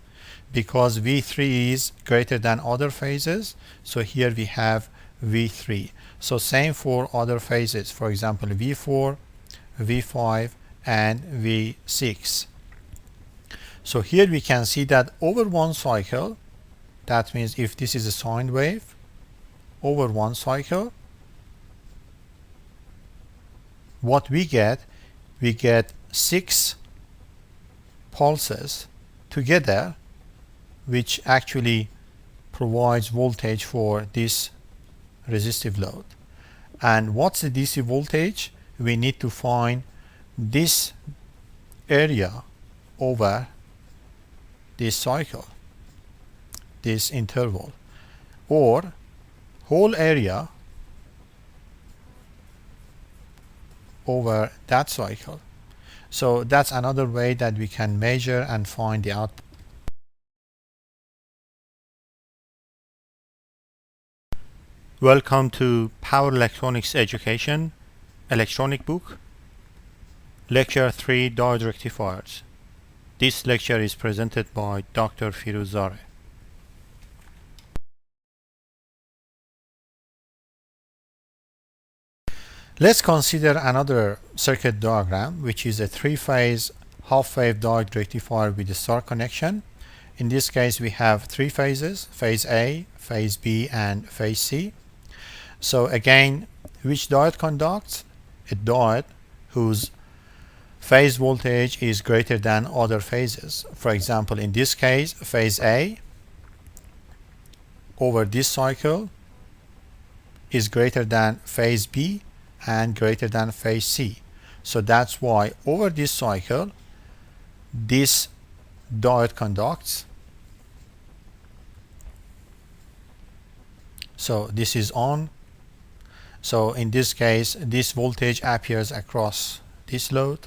because V3 is greater than other phases, so here we have V3. So same for other phases, for example V4, V5, and V6. So here we can see that over one cycle, that means if this is a sine wave, over one cycle, what we get 6 pulses together, which actually provides voltage for this resistive load. And what's the DC voltage? We need to find this area over this cycle, this interval, or whole area over that cycle. So that's another way that we can measure and find the output. Welcome to Power Electronics Education Electronic Book, Lecture 3, Diode Rectifiers. This lecture is presented by Dr. Firuz Zare. Let's consider another circuit diagram, which is a 3-phase half-wave diode rectifier with a star connection. In this case, we have 3 phases, phase A, phase B and phase C. So again, which diode conducts? A diode whose phase voltage is greater than other phases. For example, in this case, phase A over this cycle is greater than phase B and greater than phase C. So that's why over this cycle, this diode conducts. So this is on. So in this case, this voltage appears across this load.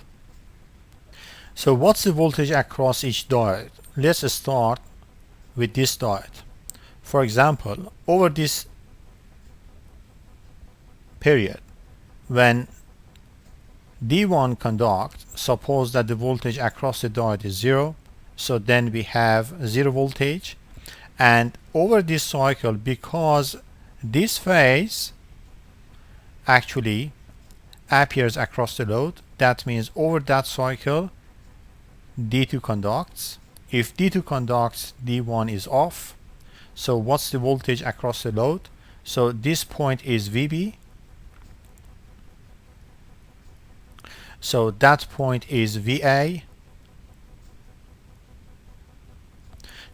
So what's the voltage across each diode? Let's start with this diode. For example, over this period, when D1 conducts, suppose that the voltage across the diode is 0, so then we have 0 voltage. And over this cycle, because this phase actually appears across the load, that means over that cycle D2 conducts. If D2 conducts, D1 is off. So what's the voltage across the load? So this point is VB. So that point is VA.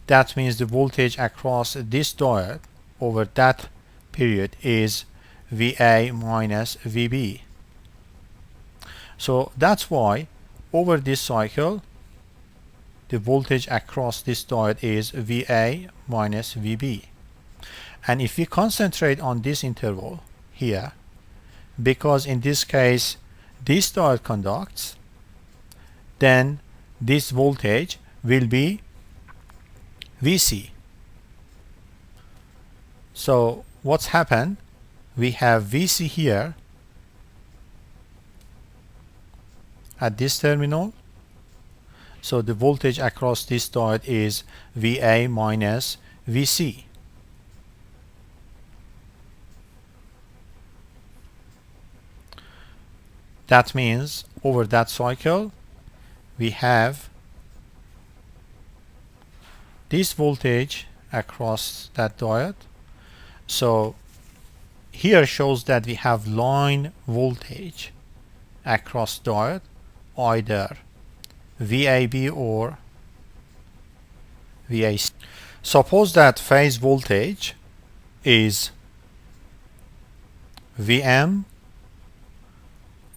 That means the voltage across this diode over that period is VA minus VB. So that's why over this cycle, the voltage across this diode is VA minus VB. And if we concentrate on this interval here, because in this case this diode conducts, then this voltage will be VC. So what's happened? We have VC here at this terminal. So the voltage across this diode is VA minus VC. That means over that cycle we have this voltage across that diode. So here shows that we have line voltage across diode, either VAB or VAC. Suppose that phase voltage is Vm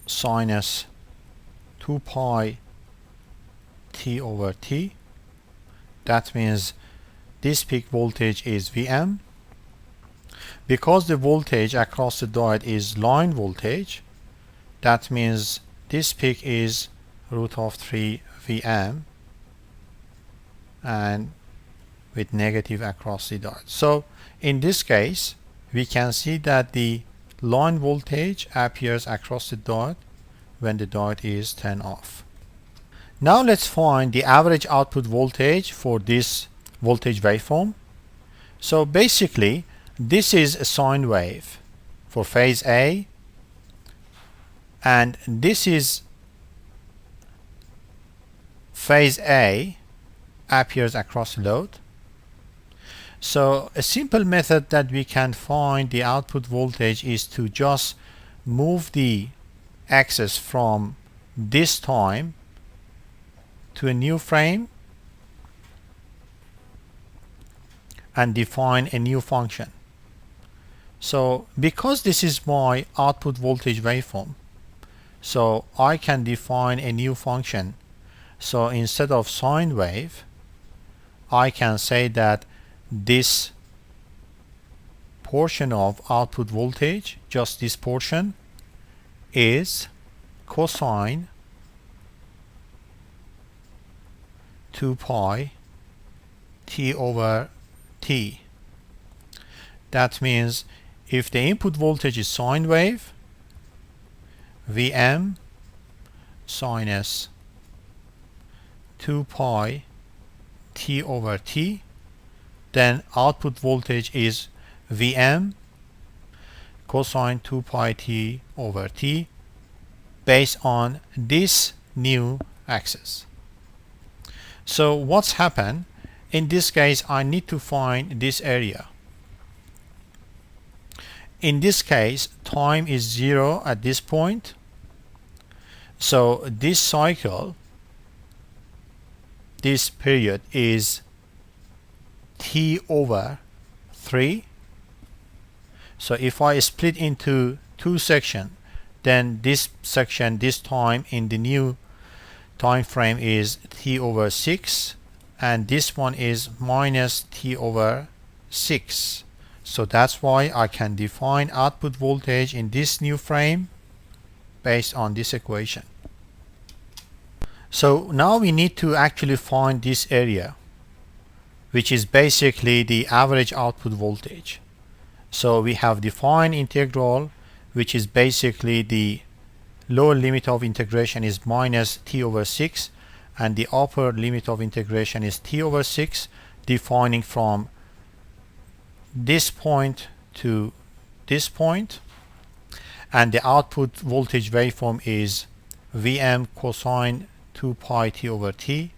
sinus 2 pi T over T. That means this peak voltage is Vm. Because the voltage across the diode is line voltage, that means this peak is root of 3 Vm and with negative across the diode. So in this case, we can see that the line voltage appears across the diode when the diode is turned off. Now let's find the average output voltage for this voltage waveform. So basically, this is a sine wave for phase A, and this is phase A appears across the load. So a simple method that we can find the output voltage is to just move the axis from this time to a new frame and define a new function. So because this is my output voltage waveform, so I can define a new function. So instead of sine wave, I can say that this portion of output voltage, just this portion, is cosine 2 pi T over T. That means if the input voltage is sine wave, Vm sinus 2 pi T over T, then output voltage is Vm cosine 2 pi T over T based on this new axis. So what's happened? In this case, I need to find this area. in this case time is 0 at this point, so this cycle, this period is t over 3. So if I split into two sections, then this section, this time in the new time frame is t over 6, and this one is minus t over 6. So that's why I can define output voltage in this new frame based on this equation. So now we need to actually find this area, which is basically the average output voltage. So we have defined integral, which is basically the lower limit of integration is minus t over 6, and the upper limit of integration is t over 6, defining from this point to this point, and the output voltage waveform is Vm cosine 2 pi t over t,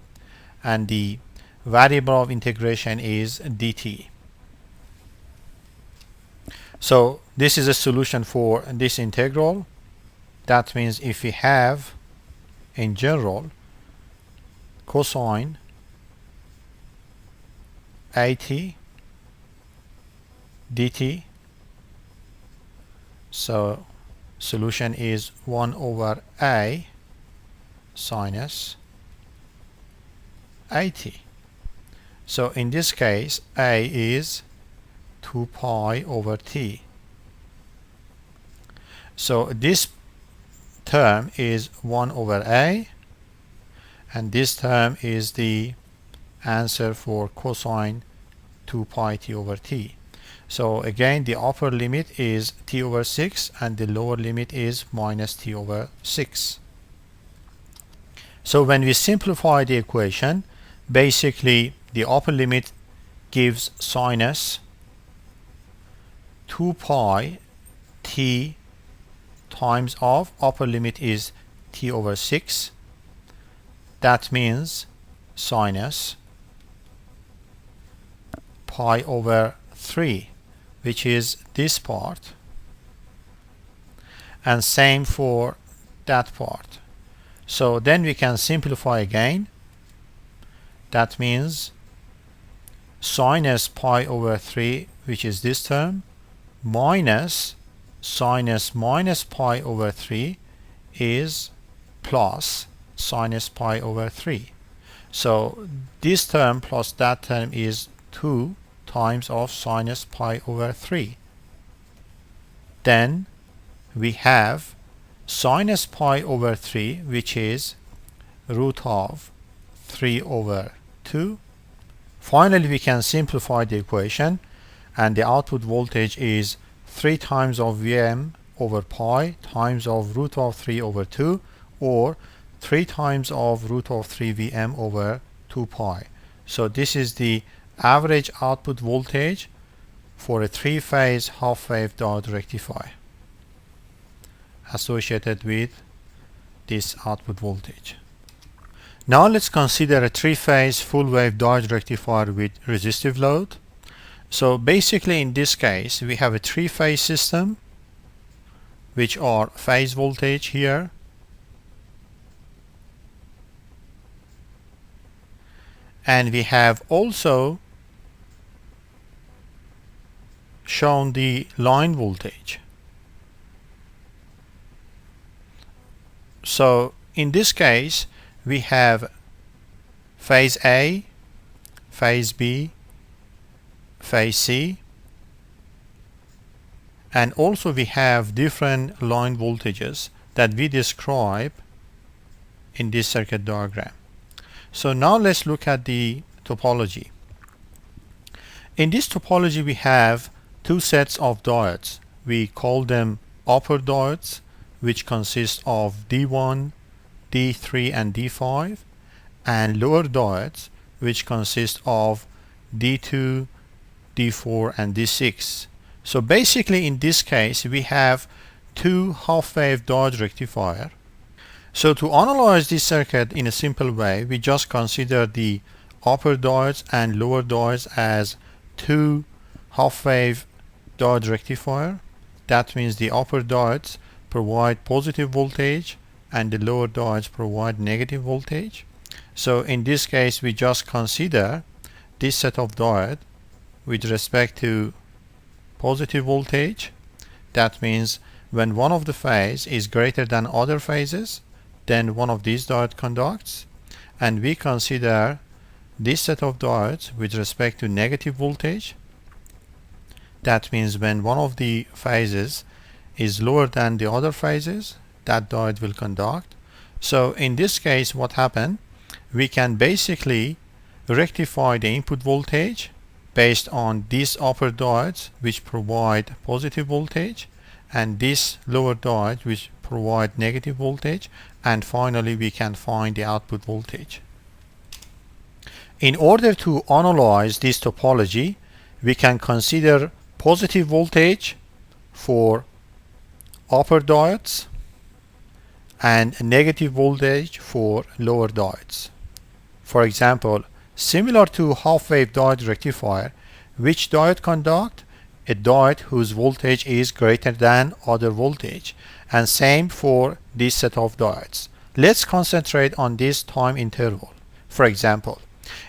and the variable of integration is dt. So this is a solution for this integral. That means if we have in general cosine at dt, so solution is 1 over a sinus at. So in this case a is 2 pi over t. So this term is 1 over a, and this term is the answer for cosine 2 pi t over t. So again, the upper limit is t over 6 and the lower limit is minus t over 6. So when we simplify the equation, basically the upper limit gives sinus 2 pi t times of upper limit is t over 6. That means sinus pi over 3, which is this part, and same for that part. So then we can simplify again. That means sinus pi over 3, which is this term, minus sinus minus pi over 3 is plus sinus pi over 3. So this term plus that term is 2 times of sinus pi over 3. Then we have sinus pi over 3, which is root of 3 over 2. Finally, we can simplify the equation, and the output voltage is 3 times of Vm over pi times of root of 3 over 2, or 3 times of root of 3 Vm over 2 pi. So this is the average output voltage for a 3-phase half-wave diode rectifier associated with this output voltage. Now let's consider a 3-phase full-wave diode rectifier with resistive load. So basically in this case we have a 3-phase system, which are phase voltage here, and we have also shown the line voltage. So in this case we have phase A, phase B, phase C, and also we have different line voltages that we describe in this circuit diagram. So now let's look at the topology. In this topology we have two sets of diodes. We call them upper diodes, which consist of D1, D3 and D5, and lower diodes, which consist of D2, D4 and D6. So basically in this case we have two half-wave diode rectifier. So to analyze this circuit in a simple way, we just consider the upper diodes and lower diodes as two half-wave diode rectifier, that means the upper diodes provide positive voltage and the lower diodes provide negative voltage. So in this case we just consider this set of diode with respect to positive voltage. That means when one of the phase is greater than other phases, then one of these diodes conducts, and we consider this set of diodes with respect to negative voltage. That means when one of the phases is lower than the other phases, that diode will conduct. So in this case what happened, we can basically rectify the input voltage based on these upper diodes which provide positive voltage and this lower diode which provide negative voltage, and finally we can find the output voltage. In order to analyze this topology, we can consider positive voltage for upper diodes and negative voltage for lower diodes. For example, similar to half-wave diode rectifier, which diode conduct? A diode whose voltage is greater than other voltage, and same for this set of diodes. Let's concentrate on this time interval. For example,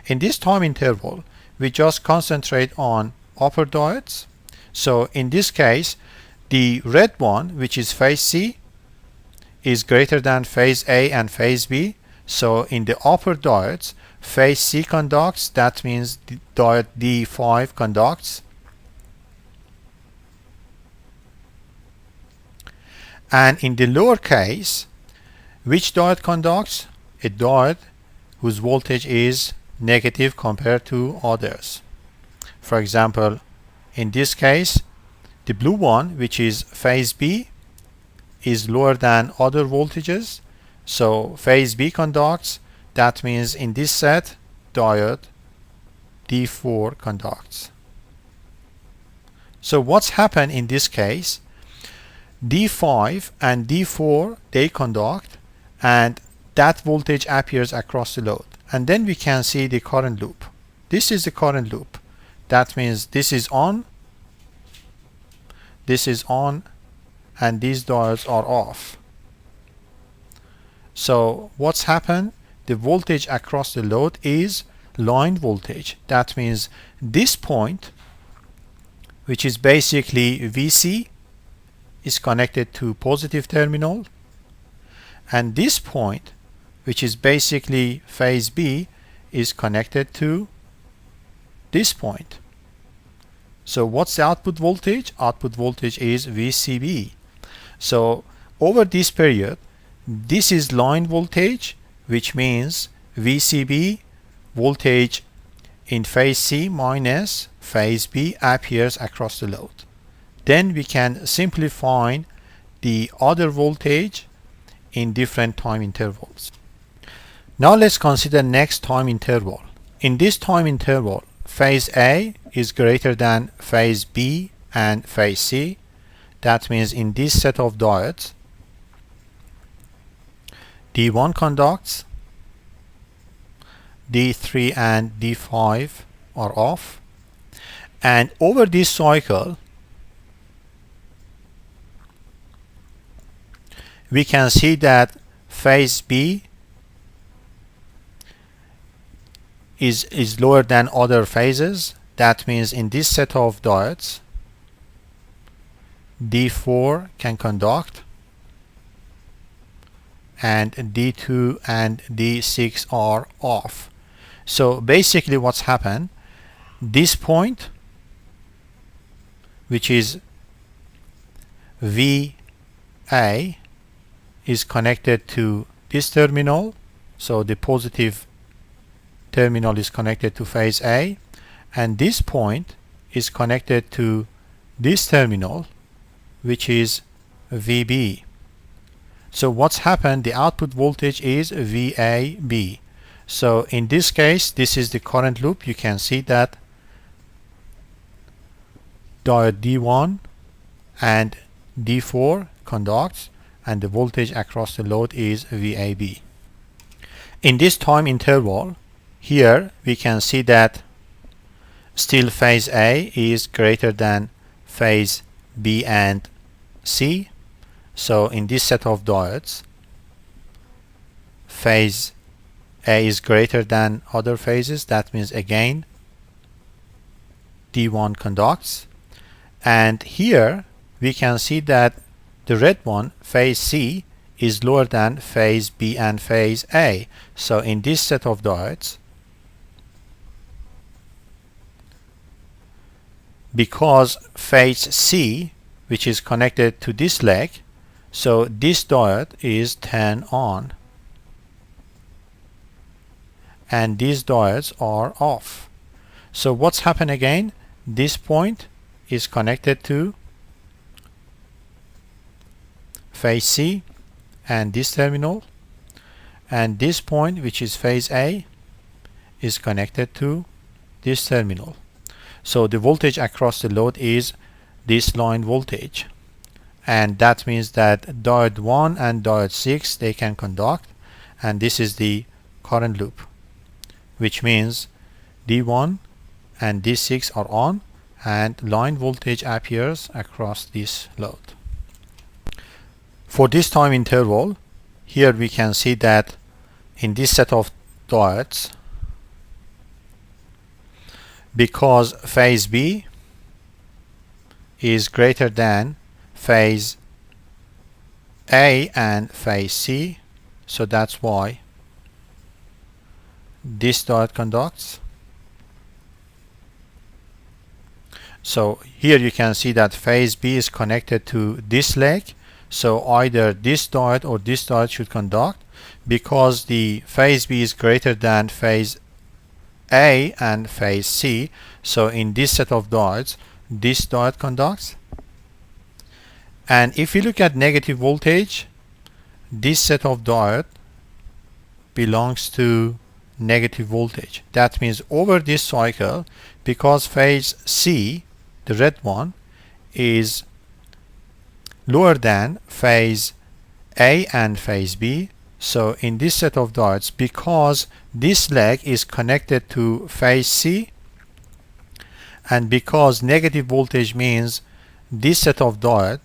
in this time interval, we just concentrate on upper diodes. So in this case, the red one, which is phase C, is greater than phase A and phase B. So in the upper diodes, phase C conducts, that means the diode D5 conducts. And in the lower case, which diode conducts? A diode whose voltage is negative compared to others. For example, in this case, the blue one, which is phase B, is lower than other voltages. So phase B conducts, that means in this set, diode D4 conducts. So what's happened in this case? D5 and D4, they conduct, and that voltage appears across the load. And then we can see the current loop. This is the current loop. That means this is on, and these diodes are off. So what's happened? The voltage across the load is line voltage. That means this point, which is basically VC, is connected to positive terminal, and this point, which is basically phase B, is connected to this point. So what's the output voltage? Output voltage is VCB. So over this period, this is line voltage, which means VCB voltage in phase C minus phase B appears across the load. Then we can simply find the other voltage in different time intervals. Now let's consider next time interval. In this time interval, phase A is greater than phase B and phase C. That means in this set of diodes, D1 conducts, D3 and D5 are off, and over this cycle we can see that phase B is lower than other phases. That means in this set of diodes, D4 can conduct, and D2 and D6 are off. So basically what's happened, this point, which is VA, is connected to this terminal. So the positive terminal is connected to phase A, and this point is connected to this terminal, which is VB. So what's happened, the output voltage is VAB. So in this case, this is the current loop. You can see that diode D1 and D4 conducts, and the voltage across the load is VAB. In this time interval, here we can see that still phase A is greater than phase B and C. So in this set of diodes, phase A is greater than other phases. That means again D1 conducts. And here we can see that the red one, phase C, is lower than phase B and phase A. So in this set of diodes, because phase C, which is connected to this leg, so this diode is turned on and these diodes are off. So what's happened again? This point is connected to phase C and this terminal, and this point, which is phase A, is connected to this terminal. So the voltage across the load is this line voltage, and that means that diode 1 and diode 6, they can conduct, and this is the current loop, which means D1 and D6 are on and line voltage appears across this load. For this time interval, here we can see that in this set of diodes, because phase B is greater than phase A and phase C, so that's why this diode conducts. So here you can see that phase B is connected to this leg, so either this diode or this diode should conduct. Because the phase B is greater than phase A and phase C, so in this set of diodes, this diode conducts. And if you look at negative voltage, this set of diode belongs to negative voltage. That means over this cycle, because phase C, the red one, is lower than phase A and phase B, so in this set of diodes, because this leg is connected to phase C, and because negative voltage means this set of diode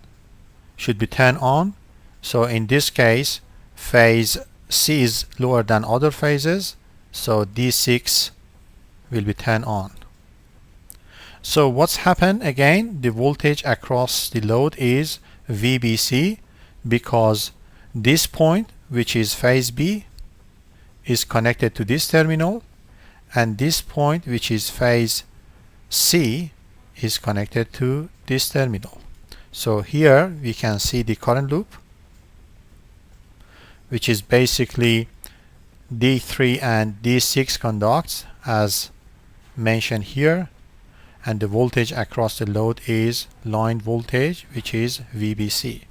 should be turned on, so in this case phase C is lower than other phases, so D6 will be turned on. So what's happened again? The voltage across the load is VBC, because this point, which is phase B, is connected to this terminal, and this point, which is phase C, is connected to this terminal. So here we can see the current loop, which is basically D3 and D6 conducts as mentioned here, and the voltage across the load is line voltage, which is VBC.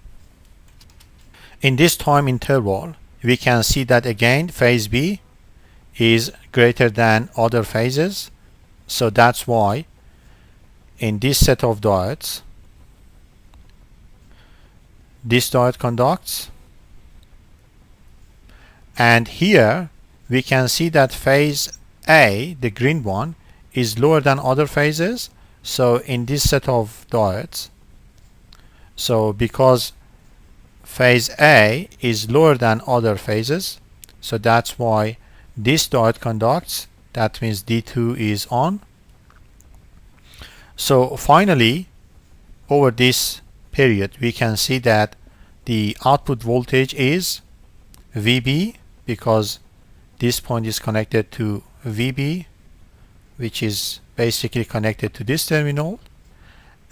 In this time interval, we can see that again phase B is greater than other phases, so that's why in this set of diodes, this diode conducts, and here we can see that phase A, the green one, is lower than other phases, so in this set of diodes, so because phase A is lower than other phases, so that's why this diode conducts. That means D2 is on. So finally, over this period, we can see that the output voltage is VB, because this point is connected to VB, which is basically connected to this terminal,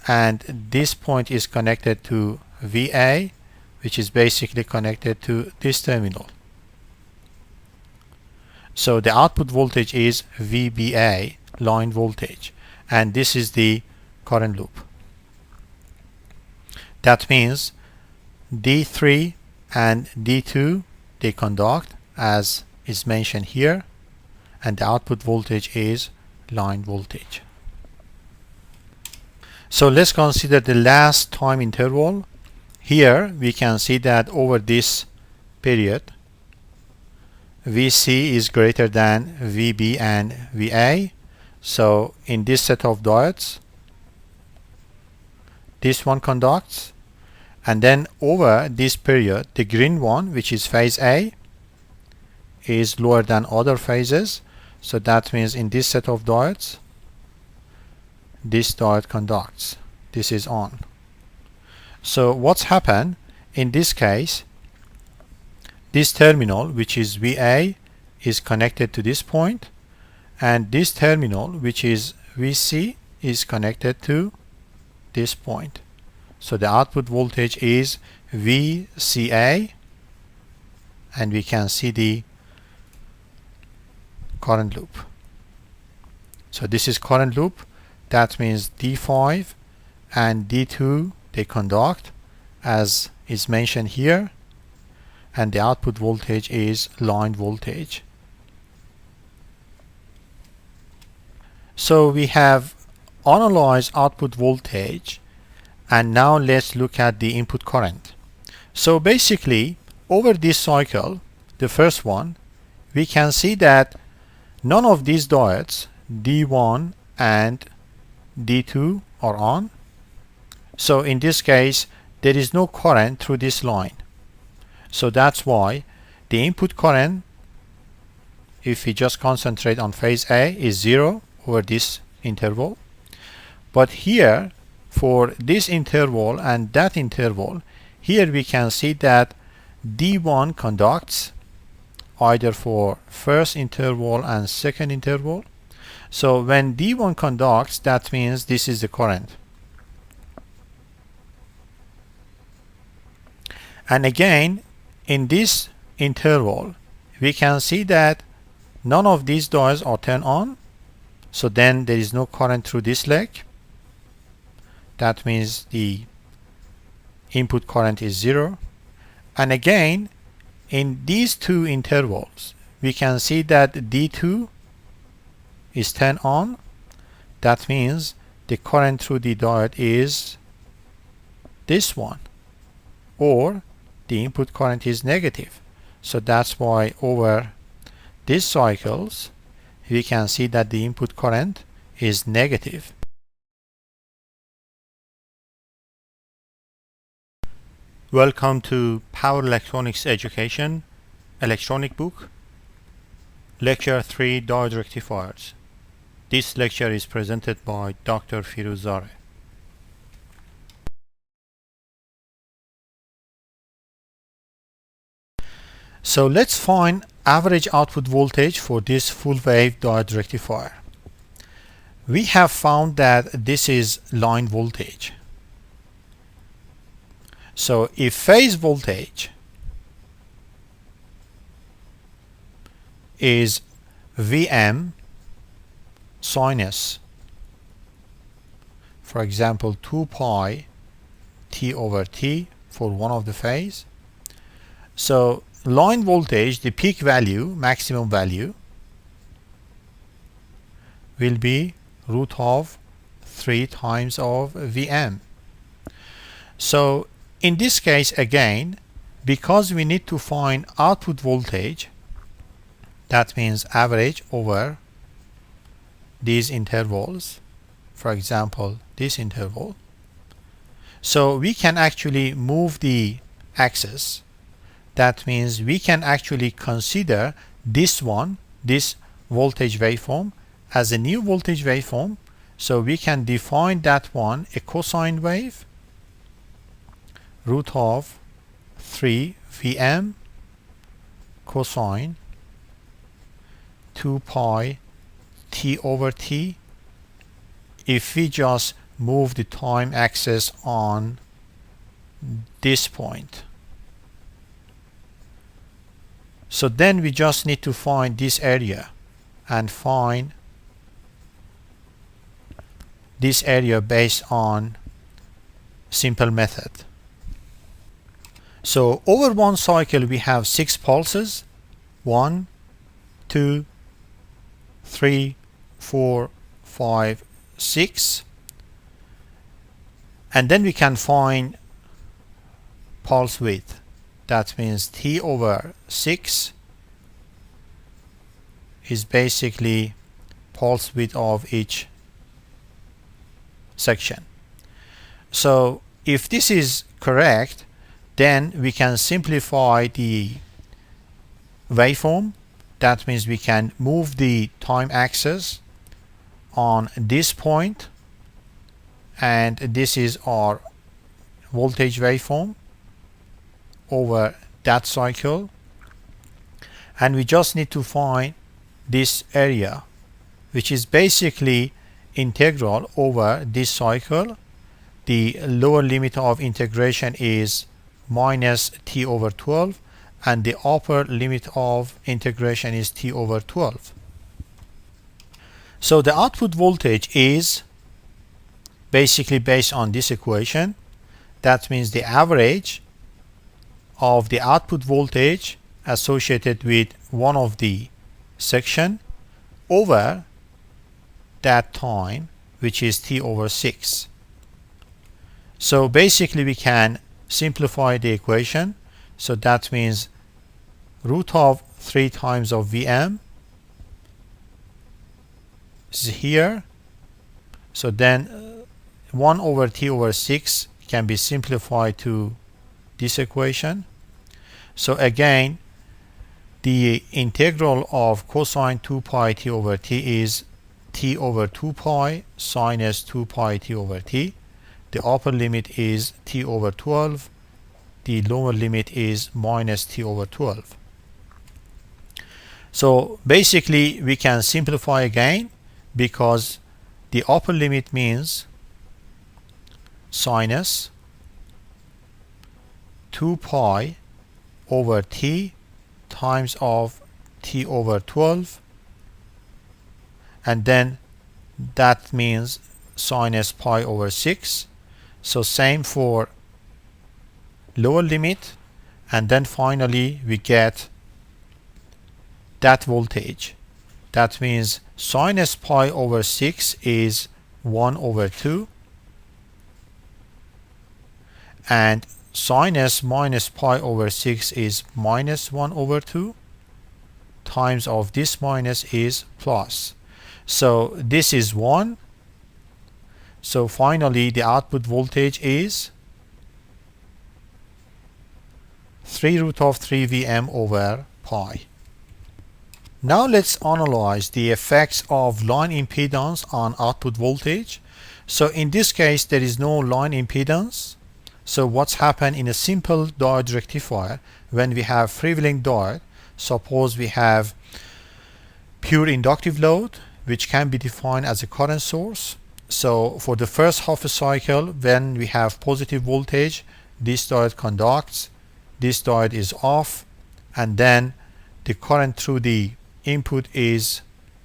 and this point is connected to VA, which is basically connected to this terminal. So the output voltage is VBA, line voltage, and this is the current loop. That means D3 and D2, they conduct as is mentioned here, and the output voltage is line voltage. So let's consider the last time interval. Here we can see that over this period, VC is greater than VB and VA. So in this set of diodes, this one conducts, And then over this period, the green one, which is phase A, is lower than other phases. So that means in this set of diodes, this diode conducts. This is on. So what's happened in this case, this terminal, which is VA, is connected to this point, and this terminal, which is VC, is connected to this point. So the output voltage is VCA, and we can see the current loop. So this is current loop. That means D5 and D2, they conduct as is mentioned here, and the output voltage is line voltage. So we have analyzed output voltage, and now let's look at the input current. So basically, over this cycle, the first one, we can see that none of these diodes, D1 and D2, are on. So in this case, there is no current through this line. So that's why the input current, if we just concentrate on phase A, is 0 over this interval. But here, for this interval and that interval, here we can see that D1 conducts either for first interval and second interval. So when D1 conducts, that means this is the current. And again, in this interval, we can see that none of these diodes are turned on. So then there is no current through this leg. That means the input current is 0. And again, in these two intervals, we can see that D2 is turned on. That means the current through the diode is this one, or the input current is negative. So that's why over these cycles, we can see that the input current is negative. Welcome to Power Electronics Education Electronic Book, Lecture 3, Diode Rectifiers. This lecture is presented by Dr. Firuz Zare. So let's find average output voltage for this full wave diode rectifier. We have found that this is line voltage. So if phase voltage is Vm sinus, for example 2 pi T over T for one of the phase, so line voltage, the peak value, maximum value, will be root of 3 times of Vm. So in this case, again, because we need to find output voltage, that means average over these intervals, for example this interval, so we can actually move the axis. That means we can actually consider this one, this voltage waveform, as a new voltage waveform. So we can define that one a cosine wave, root of 3 Vm cosine 2 pi T over T, if we just move the time axis on this point. So then we just need to find this area and find this area based on simple method. So over one cycle we have 6 pulses, 1, 2, 3, 4, 5, 6, and then we can find pulse width. That means T over 6 is basically pulse width of each section. So if this is correct, then we can simplify the waveform. That means we can move the time axis on this point, and this is our voltage waveform over that cycle, and we just need to find this area, which is basically integral over this cycle. The lower limit of integration is minus t over 12, and the upper limit of integration is t over 12. So the output voltage is basically based on this equation. That means the average of the output voltage associated with one of the section over that time, which is t over 6. So basically we can simplify the equation. So that means root of 3 times of Vm is here. So then 1 over t over 6 can be simplified to this equation. So again, the integral of cosine 2 pi t over t is t over 2 pi sinus 2 pi t over t. The upper limit is t over 12. The lower limit is minus t over 12. So basically we can simplify again, because the upper limit means sinus 2 pi over t times of t over 12, and then that means sinus pi over 6. So same for lower limit, and then finally we get that voltage. That means sinus pi over 6 is 1 over 2, and sinus minus pi over 6 is minus 1 over 2, times of this minus is plus. So this is 1. So finally the output voltage is 3 root of 3 Vm over pi. Now let's analyze the effects of line impedance on output voltage. So in this case there is no line impedance. So what's happened in a simple diode rectifier, when we have freewheeling diode, suppose we have pure inductive load which can be defined as a current source. So for the first half a cycle, when we have positive voltage, this diode conducts, this diode is off, and then the current through the input is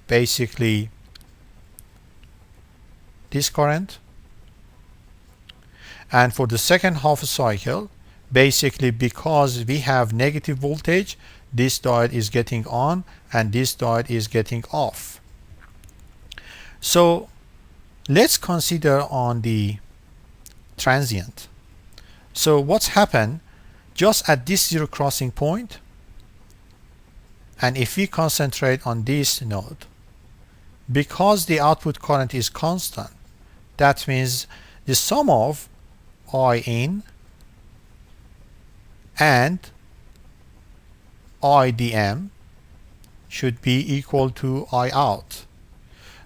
basically this current. And for the second half a cycle, basically because we have negative voltage, this diode is getting on and this diode is getting off. So let's consider on the transient. So what's happened just at this zero crossing point, and if we concentrate on this node, because the output current is constant, that means the sum of I in and IDM should be equal to I out.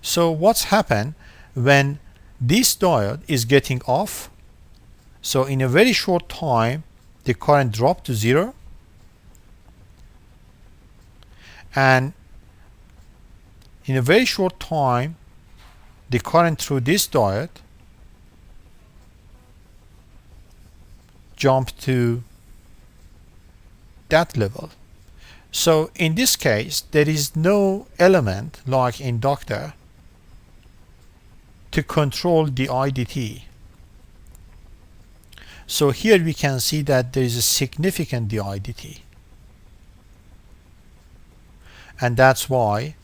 So what's happened when this diode is getting off? So in a very short time the current dropped to 0, and in a very short time the current through this diode jumped to that level. So in this case there is no element like inductor to control the IDT. So here we can see that there is a significant DIDT, and that's why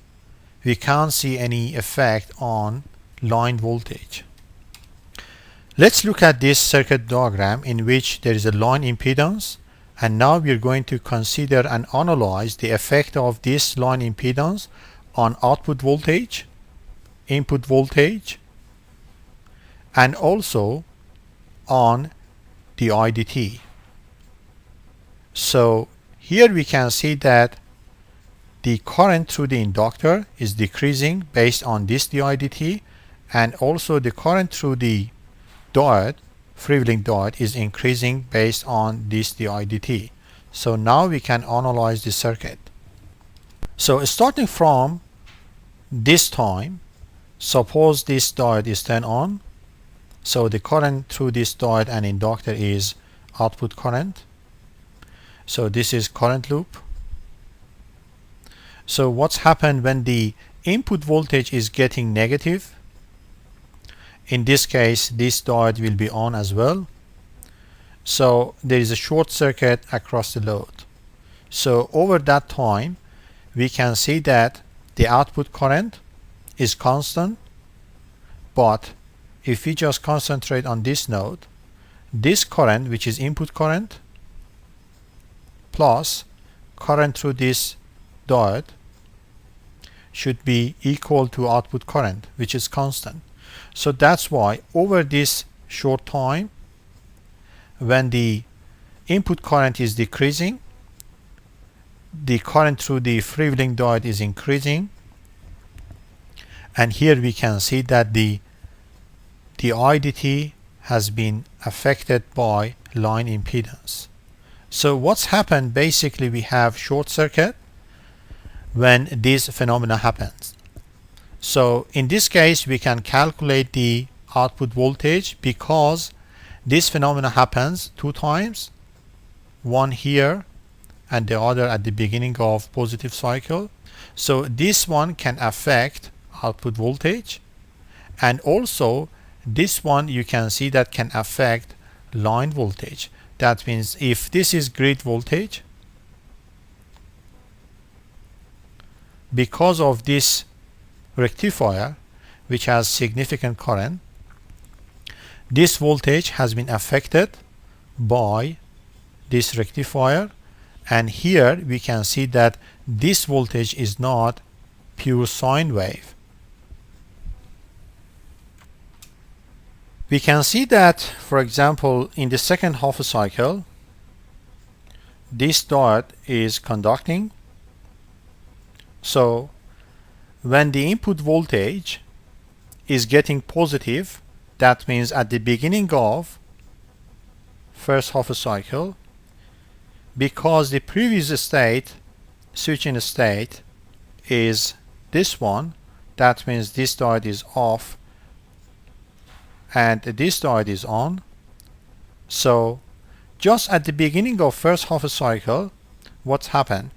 we can't see any effect on line voltage. Let's look at this circuit diagram in which there is a line impedance, and now we are going to consider and analyze the effect of this line impedance on output voltage, input voltage, and also on dt. So here we can see that the current through the inductor is decreasing based on this dt, and also the current through the diode, freewheeling diode, is increasing based on this dt. So now we can analyze the circuit. So starting from this time, suppose this diode is turned on, so the current through this diode and inductor is output current. So this is current loop. So what's happened when the input voltage is getting negative? In this case, this diode will be on as well. So there is a short circuit across the load. So over that time, we can see that the output current is constant, but if we just concentrate on this node, this current, which is input current, plus current through this diode, should be equal to output current, which is constant. So that's why over this short time, when the input current is decreasing, the current through the freewheeling diode is increasing, and here we can see that the IDT has been affected by line impedance. So what's happened, basically we have short circuit when this phenomena happens. So in this case we can calculate the output voltage, because this phenomena happens two times, one here and the other at the beginning of positive cycle. So this one can affect output voltage, and also this one you can see that can affect line voltage. That means if this is grid voltage, because of this rectifier which has significant current, this voltage has been affected by this rectifier, and here we can see that this voltage is not pure sine wave. We can see that, for example, in the second half cycle, this diode is conducting. So when the input voltage is getting positive, that means at the beginning of first half cycle, because the previous state, switching state, is this one, that means this diode is off and this diode is on. So just at the beginning of first half cycle, what's happened?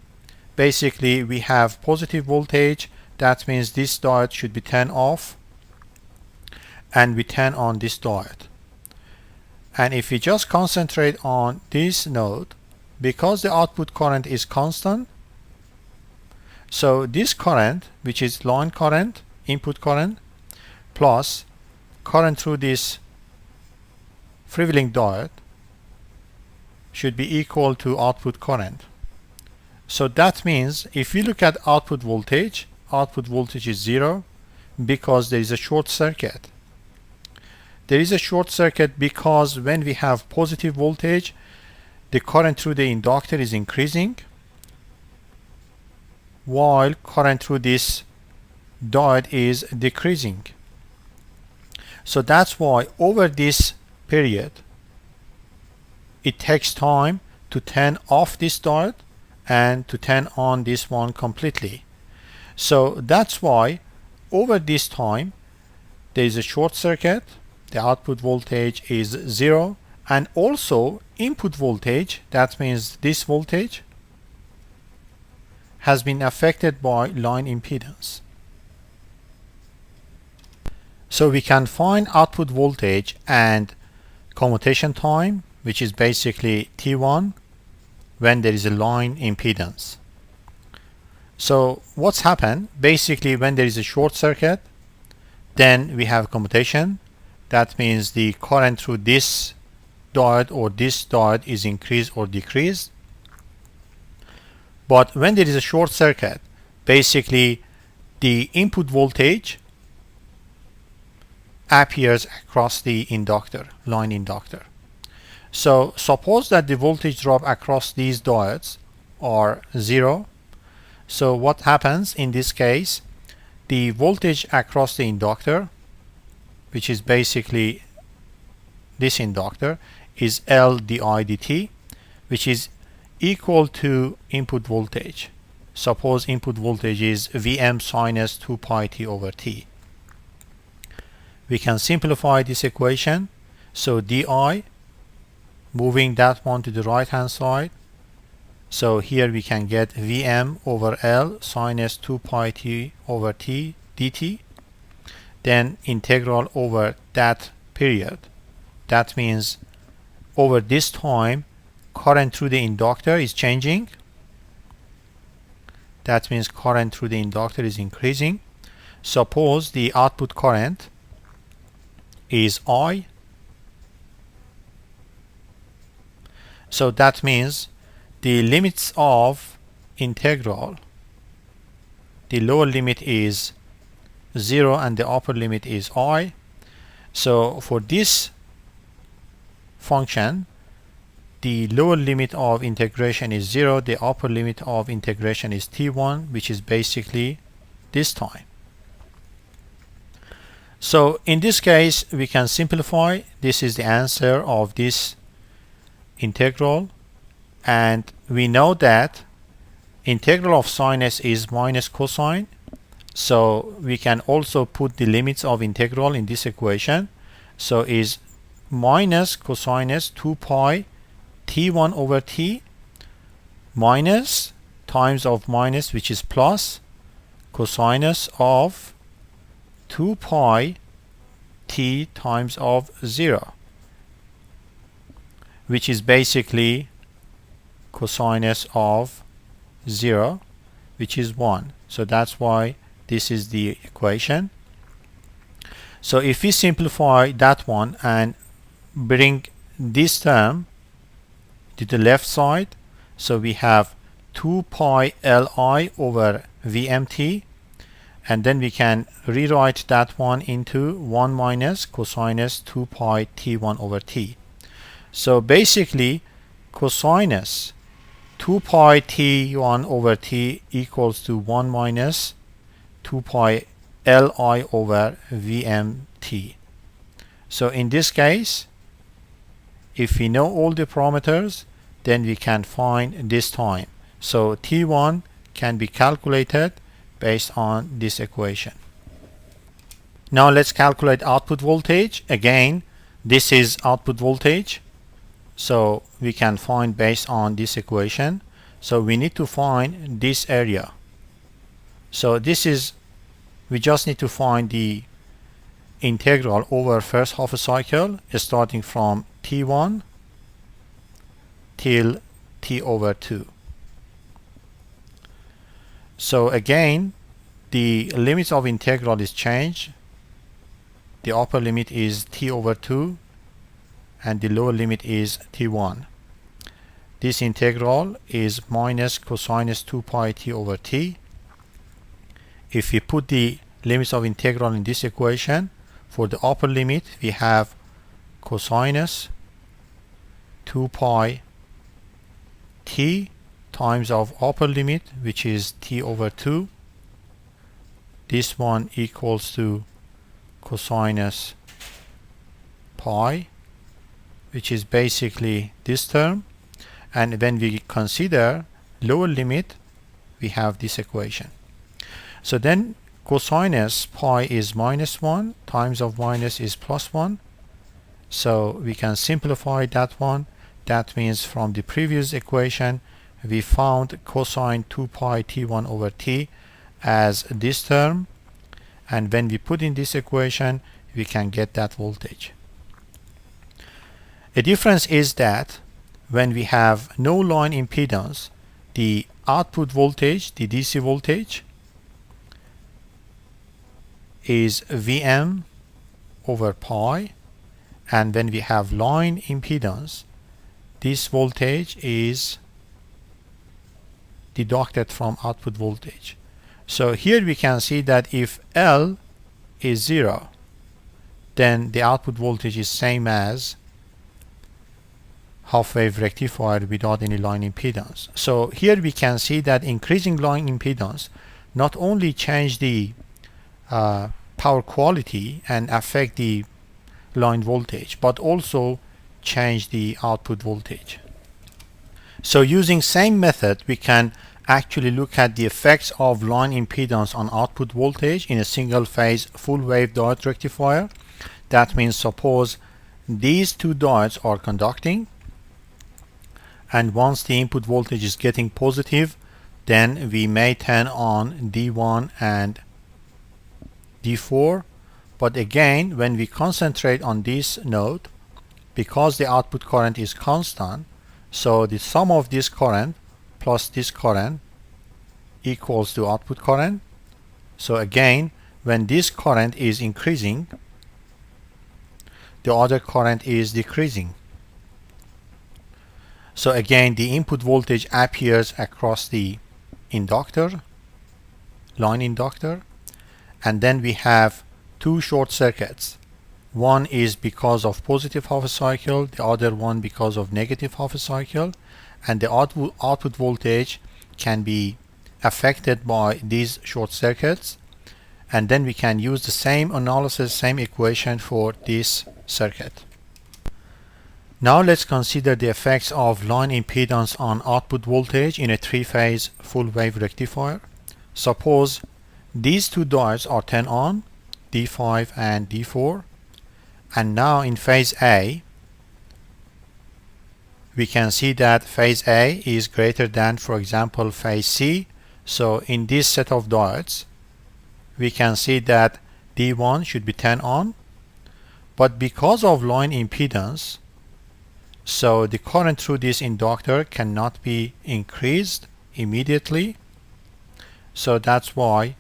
Basically we have positive voltage, that means this diode should be turned off, and we turn on this diode. And if we just concentrate on this node, because the output current is constant, so this current, which is line current, input current, plus current through this freewheeling diode, should be equal to output current. So that means if we look at output voltage is 0, because there is a short circuit. There is a short circuit because when we have positive voltage, the current through the inductor is increasing, while current through this diode is decreasing. So that's why over this period it takes time to turn off this diode and to turn on this one completely. So that's why over this time there is a short circuit, the output voltage is 0, and also input voltage, that means this voltage, has been affected by line impedance. So we can find output voltage and commutation time, which is basically T1, when there is a line impedance. So what's happened? Basically when there is a short circuit, then we have commutation. That means the current through this diode or this diode is increased or decreased. But when there is a short circuit, basically the input voltage appears across the inductor, line inductor. So suppose that the voltage drop across these diodes are 0. So what happens in this case? The voltage across the inductor, which is basically this inductor, is L di dt, which is equal to input voltage. Suppose input voltage is Vm sinus 2 pi t over t. We can simplify this equation. So di, moving that one to the right hand side. So here we can get Vm over L sinus 2 pi t over t dt. Then integral over that period. That means over this time, current through the inductor is changing. That means current through the inductor is increasing. Suppose the output current is I. So that means the limits of integral, the lower limit is 0 and the upper limit is I. So for this function, the lower limit of integration is 0, the upper limit of integration is t1, which is basically this time. So in this case, we can simplify. This is the answer of this integral, and we know that integral of sinus is minus cosine. So we can also put the limits of integral in this equation. So is minus cosinus 2 pi t1 over t minus times of minus, which is plus cosinus of 2 pi t times of 0, which is basically cosinus of 0, which is 1. So that's why this is the equation. So if we simplify that one and bring this term to the left side, so we have 2 pi Li over Vmt, and then we can rewrite that one into 1 minus cosinus 2 pi t1 over t. So basically cosinus 2 pi t1 over t equals to 1 minus 2 pi Li over Vmt. So in this case, if we know all the parameters, then we can find this time. So T1 can be calculated based on this equation. Now let's calculate output voltage. Again, this is output voltage. So we can find based on this equation. So we need to find this area. So this is, we just need to find the integral over first half a cycle starting from T1 till T over 2. So again, the limits of integral is changed. The upper limit is T over 2 and the lower limit is T1. This integral is minus cosinus 2 pi t over t. If we put the limits of integral in this equation, for the upper limit we have cosinus 2 pi t times of upper limit, which is t over 2. This one equals to cosinus pi, which is basically this term. And when we consider lower limit, we have this equation. So then cosinus pi is minus 1 times of minus is plus 1. So we can simplify that one. That means from the previous equation we found cosine 2 pi t1 over t as this term, and when we put in this equation we can get that voltage. A difference is that when we have no line impedance, the output voltage, the DC voltage, is Vm over pi, and when we have line impedance, this voltage is deducted from output voltage. So here we can see that if L is 0, then the output voltage is same as half-wave rectifier without any line impedance. So here we can see that increasing line impedance not only change the power quality and affect the line voltage, but also change the output voltage. So using same method, we can actually look at the effects of line impedance on output voltage in a single phase full wave diode rectifier. That means suppose these two diodes are conducting, and once the input voltage is getting positive, then we may turn on D1 and D4. But again, when we concentrate on this node, because the output current is constant, so the sum of this current plus this current equals to output current. So again, when this current is increasing, the other current is decreasing. So again, the input voltage appears across the inductor, line inductor, and then we have two short circuits. One is because of positive half cycle, the other one because of negative half cycle, and the output voltage can be affected by these short circuits. And then we can use the same analysis, same equation for this circuit. Now let's consider the effects of line impedance on output voltage in a three-phase full wave rectifier. Suppose these two diodes are turned on, D5 and D4, and now in phase A, we can see that phase A is greater than, for example, phase C. So in this set of diodes, we can see that D1 should be turned on, but because of line impedance, so the current through this inductor cannot be increased immediately. So that's why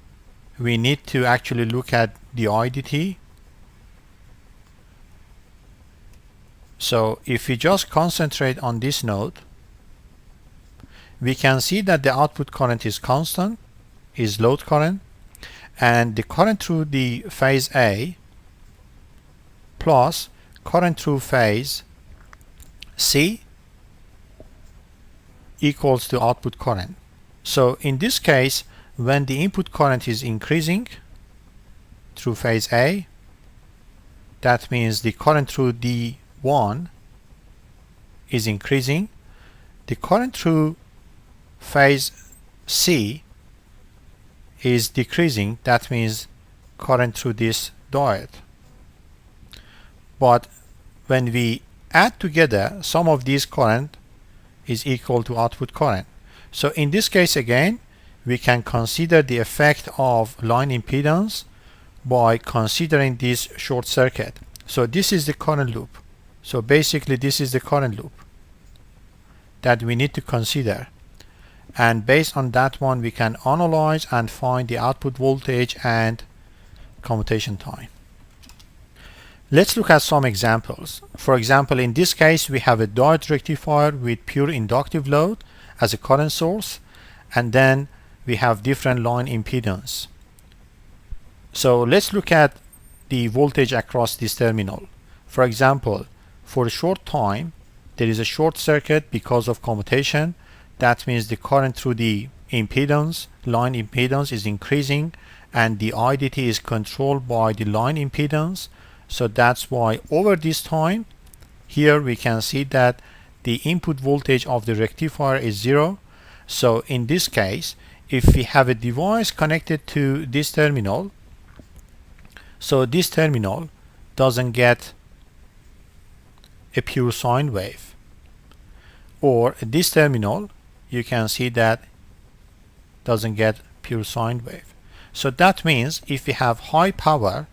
we need to actually look at the IDT. So if we just concentrate on this node, we can see that the output current is constant, is load current, and the current through the phase A plus current through phase C equals to output current. So in this case, when the input current is increasing through phase A, that means the current through D1 is increasing. The current through phase C is decreasing. That means current through this diode. But when we add together, sum of these current is equal to output current. So in this case again, we can consider the effect of line impedance by considering this short circuit. So this is the current loop. So basically this is the current loop that we need to consider. And based on that one, we can analyze and find the output voltage and commutation time. Let's look at some examples. For example, in this case, we have a diode rectifier with pure inductive load as a current source, and then we have different line impedance. So let's look at the voltage across this terminal. For example, for a short time, there is a short circuit because of commutation. That means the current through the impedance, line impedance, is increasing, and the IDT is controlled by the line impedance. So that's why over this time, here we can see that the input voltage of the rectifier is 0. So in this case, if we have a device connected to this terminal, so this terminal doesn't get a pure sine wave, or this terminal, you can see that doesn't get pure sine wave. So that means if we have high power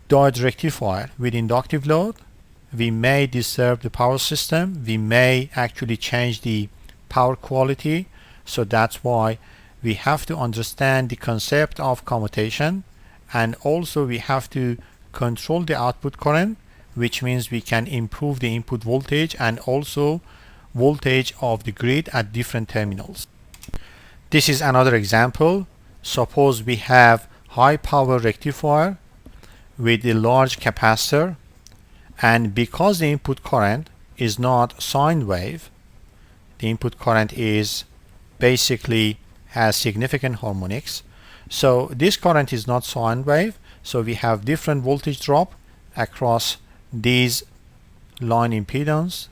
diode rectifier with inductive load, we may disturb the power system, we may actually change the power quality. So that's why we have to understand the concept of commutation, and also we have to control the output current, which means we can improve the input voltage and also voltage of the grid at different terminals. This is another example. Suppose we have high power rectifier with a large capacitor, and because the input current is not sine wave, the input current is basically has significant harmonics. So this current is not sine wave, so we have different voltage drop across these line impedance.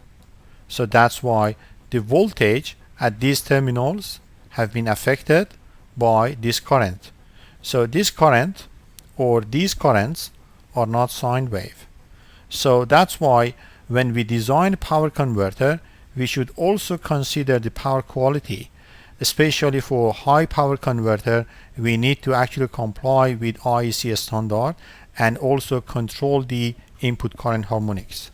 So that's why the voltage at these terminals have been affected by this current. So this current or these currents are not sine wave. So that's why when we design a power converter, we should also consider the power quality. Especially for high power converter, we need to actually comply with IEC standard and also control the input current harmonics.